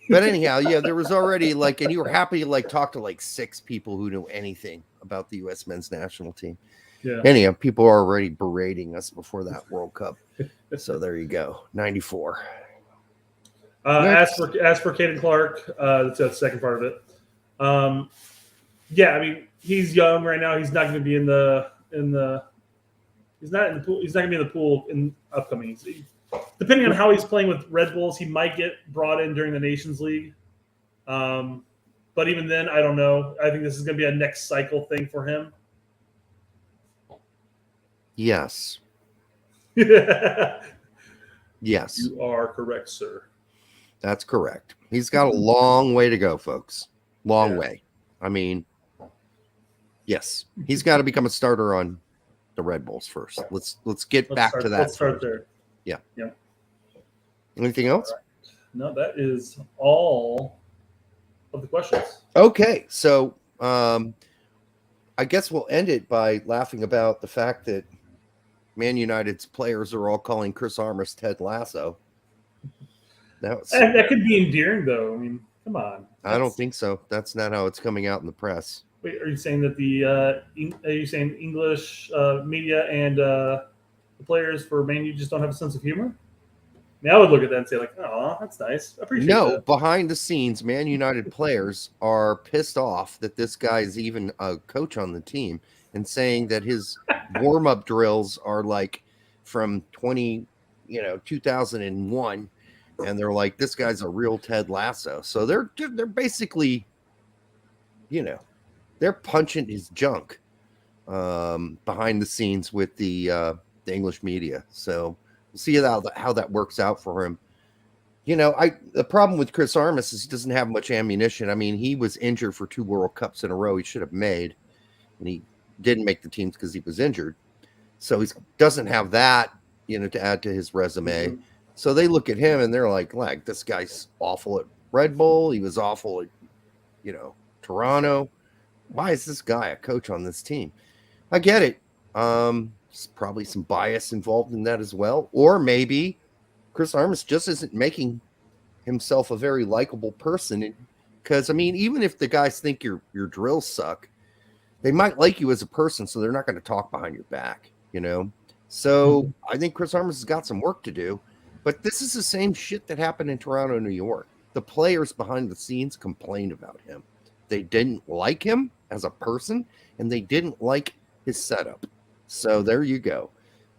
But anyhow, yeah, there was already and you were happy to talk to 6 people who knew anything about the U.S. men's national team. Yeah. Anyhow, people are already berating us before that World Cup. So there you go, '94. As for Caden Clark, that's the second part of it. Yeah, I mean, he's young right now. He's not going to be in the He's not in the pool. He's not going to be in the pool in upcoming. Depending on how he's playing with Red Bulls, he might get brought in during the Nations League. But even then, I don't know. I think this is going to be a next cycle thing for him. Yes. Yes. You are correct, sir. That's correct. He's got a long way to go, folks. Long way. I mean, yes, he's got to become a starter on the Red Bulls first. Let's get back to that. Let's start there. Yeah. Yeah. Anything else? Right. No, that is all of the questions. Okay, so I guess we'll end it by laughing about the fact that Man United's players are all calling Chris Armas Ted Lasso. That could be endearing, though. I mean, come on. I don't think so. That's not how it's coming out in the press. Wait, are you saying that are you saying English media and the players for Man U just don't have a sense of humor? I mean, I would look at that and say, oh, that's nice. I appreciate that. Behind the scenes, Man United players are pissed off that this guy is even a coach on the team and saying that his warm-up drills are from 2001, and they're like, this guy's a real Ted Lasso. So they're basically, they're punching his junk behind the scenes with the English media. So we'll see how that works out for him. The problem with Chris Armas is he doesn't have much ammunition. I mean, he was injured for 2 World Cups in a row. He should have made, and he didn't make the teams because he was injured. So he doesn't have that, to add to his resume. Mm-hmm. So they look at him and they're like, this guy's awful at Red Bull. He was awful at, Toronto. Why is this guy a coach on this team? I get it. There's probably some bias involved in that as well. Or maybe Chris Armas just isn't making himself a very likable person. Because, I mean, even if the guys think your drills suck, they might like you as a person, so they're not going to talk behind your back, So I think Chris Armas has got some work to do, but this is the same shit that happened in Toronto, New York. The players behind the scenes complained about him. They didn't like him as a person, and they didn't like his setup. So there you go.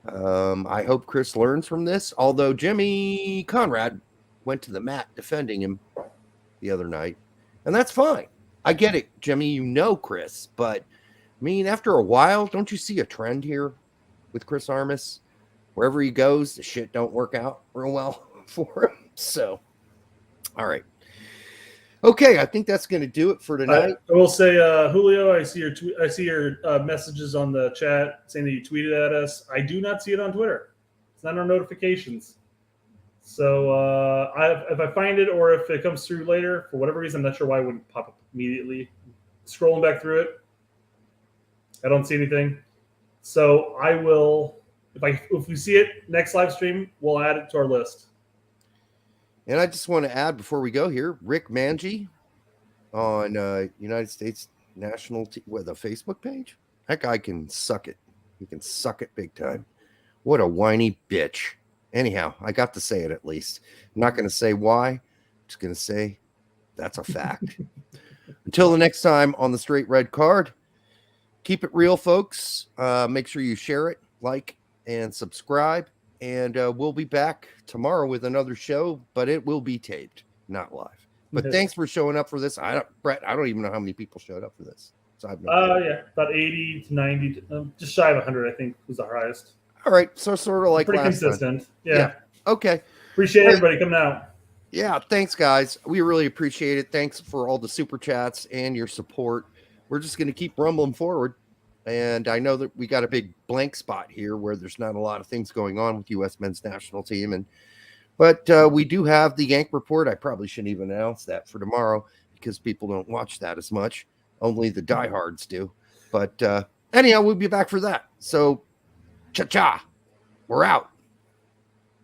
I hope Chris learns from this, although Jimmy Conrad went to the mat defending him the other night, and that's fine. I get it, Jimmy, Chris, but I mean, after a while, don't you see a trend here with Chris Armas? Wherever he goes, the shit don't work out real well for him. So, all right. Okay, I think that's going to do it for tonight. I will say, Julio, I see your messages on the chat saying that you tweeted at us. I do not see it on Twitter. It's not on our notifications. So if I find it or if it comes through later, for whatever reason, I'm not sure why it wouldn't pop up immediately. Scrolling back through it, I don't see anything. So I will, if we see it next live stream, we'll add it to our list. And I just want to add before we go here, Rick Manji on United States National the Facebook page. That guy can suck it. He can suck it big time. What a whiny bitch. Anyhow, I got to say it at least. I'm not going to say why. I'm just going to say that's a fact. Until the next time on the Straight Red Card, keep it real, folks. Make sure you share it, like, and subscribe. And we'll be back tomorrow with another show, but it will be taped, not live. But thanks for showing up for this. Brett, I don't even know how many people showed up for this. So I've yeah, about 80 to 90, just shy of 100, I think, was the highest. All right, so sort of like pretty last consistent. time. Yeah. Okay. Appreciate everybody coming out. Yeah, thanks, guys. We really appreciate it. Thanks for all the super chats and your support. We're just going to keep rumbling forward. And I know that we got a big blank spot here where there's not a lot of things going on with U.S. men's national team. But we do have the Yank Report. I probably shouldn't even announce that for tomorrow because people don't watch that as much. Only the diehards do. But anyhow, we'll be back for that. So, cha-cha. We're out.